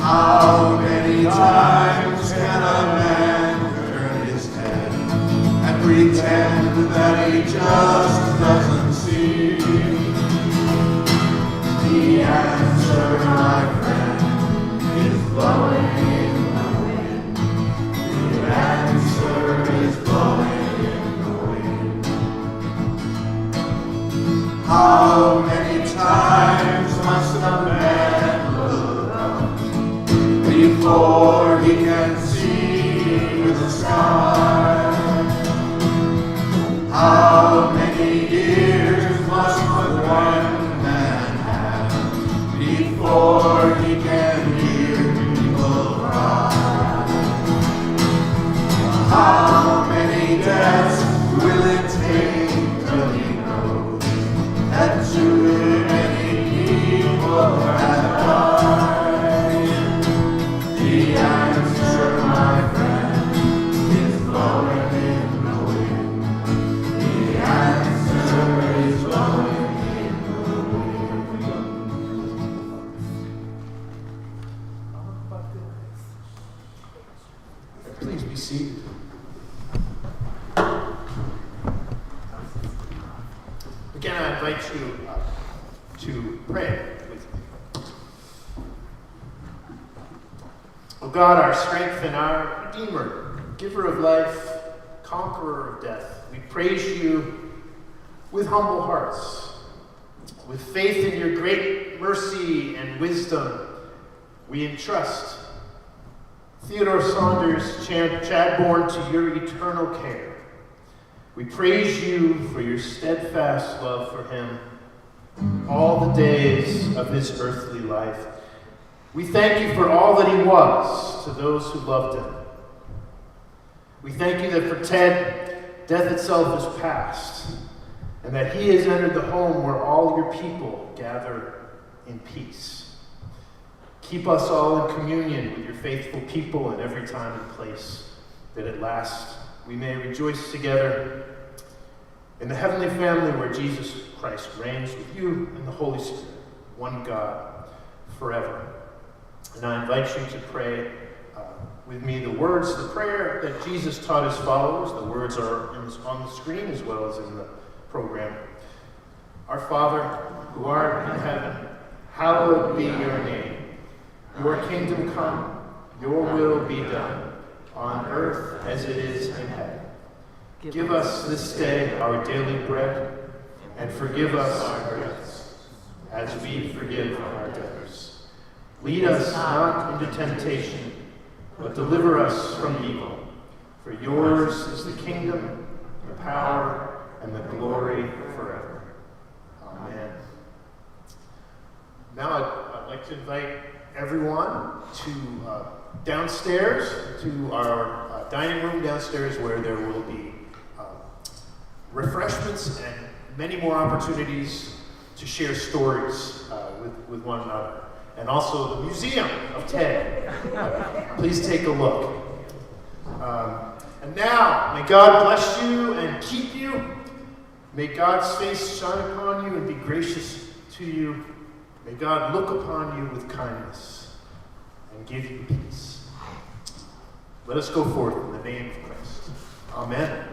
How many times can a man turn his head and pretend that he just doesn't see? The answer, my friend, is blowing in the wind. The answer is blowing in the wind. How many times must a man look up before he can see the sky? How many years must one man have before he can hear people cry? How many deaths will it take till he knows that too many people have died? The answer, my friend, is blowing in the wind. The answer is blowing in the wind. Please be seated. Again, I invite you to pray with me. O God, our strength and our Redeemer, giver of life, conqueror of death, we praise you with humble hearts. With faith in your great mercy and wisdom, we entrust Theodore Saunders Chadbourne to your eternal care. We praise you for your steadfast love for him all the days of his earthly life. We thank you for all that he was to those who loved him. We thank you that for Ted, death itself is past, and that he has entered the home where all your people gather in peace. Keep us all in communion with your faithful people in every time and place, that at last we may rejoice together in the heavenly family where Jesus Christ reigns with you and the Holy Spirit, one God, forever. And I invite you to pray with me the words of the prayer that Jesus taught his followers. The words are on the screen as well as in the program. Our Father, who art in heaven, hallowed be your name. Your kingdom come, your will be done, on earth as it is in heaven. Give us this day our daily bread, and forgive us our debts, as we forgive our debtors. Lead us not into temptation, but deliver us from evil. For yours is the kingdom, the power, and the glory forever. Amen. Now I'd like to invite everyone to downstairs, to our dining room downstairs, where there will be refreshments and many more opportunities to share stories with one another. And also the Museum of Ted. Please take a look. And now, may God bless you and keep you. May God's face shine upon you and be gracious to you. May God look upon you with kindness and give you peace. Let us go forth in the name of Christ. Amen.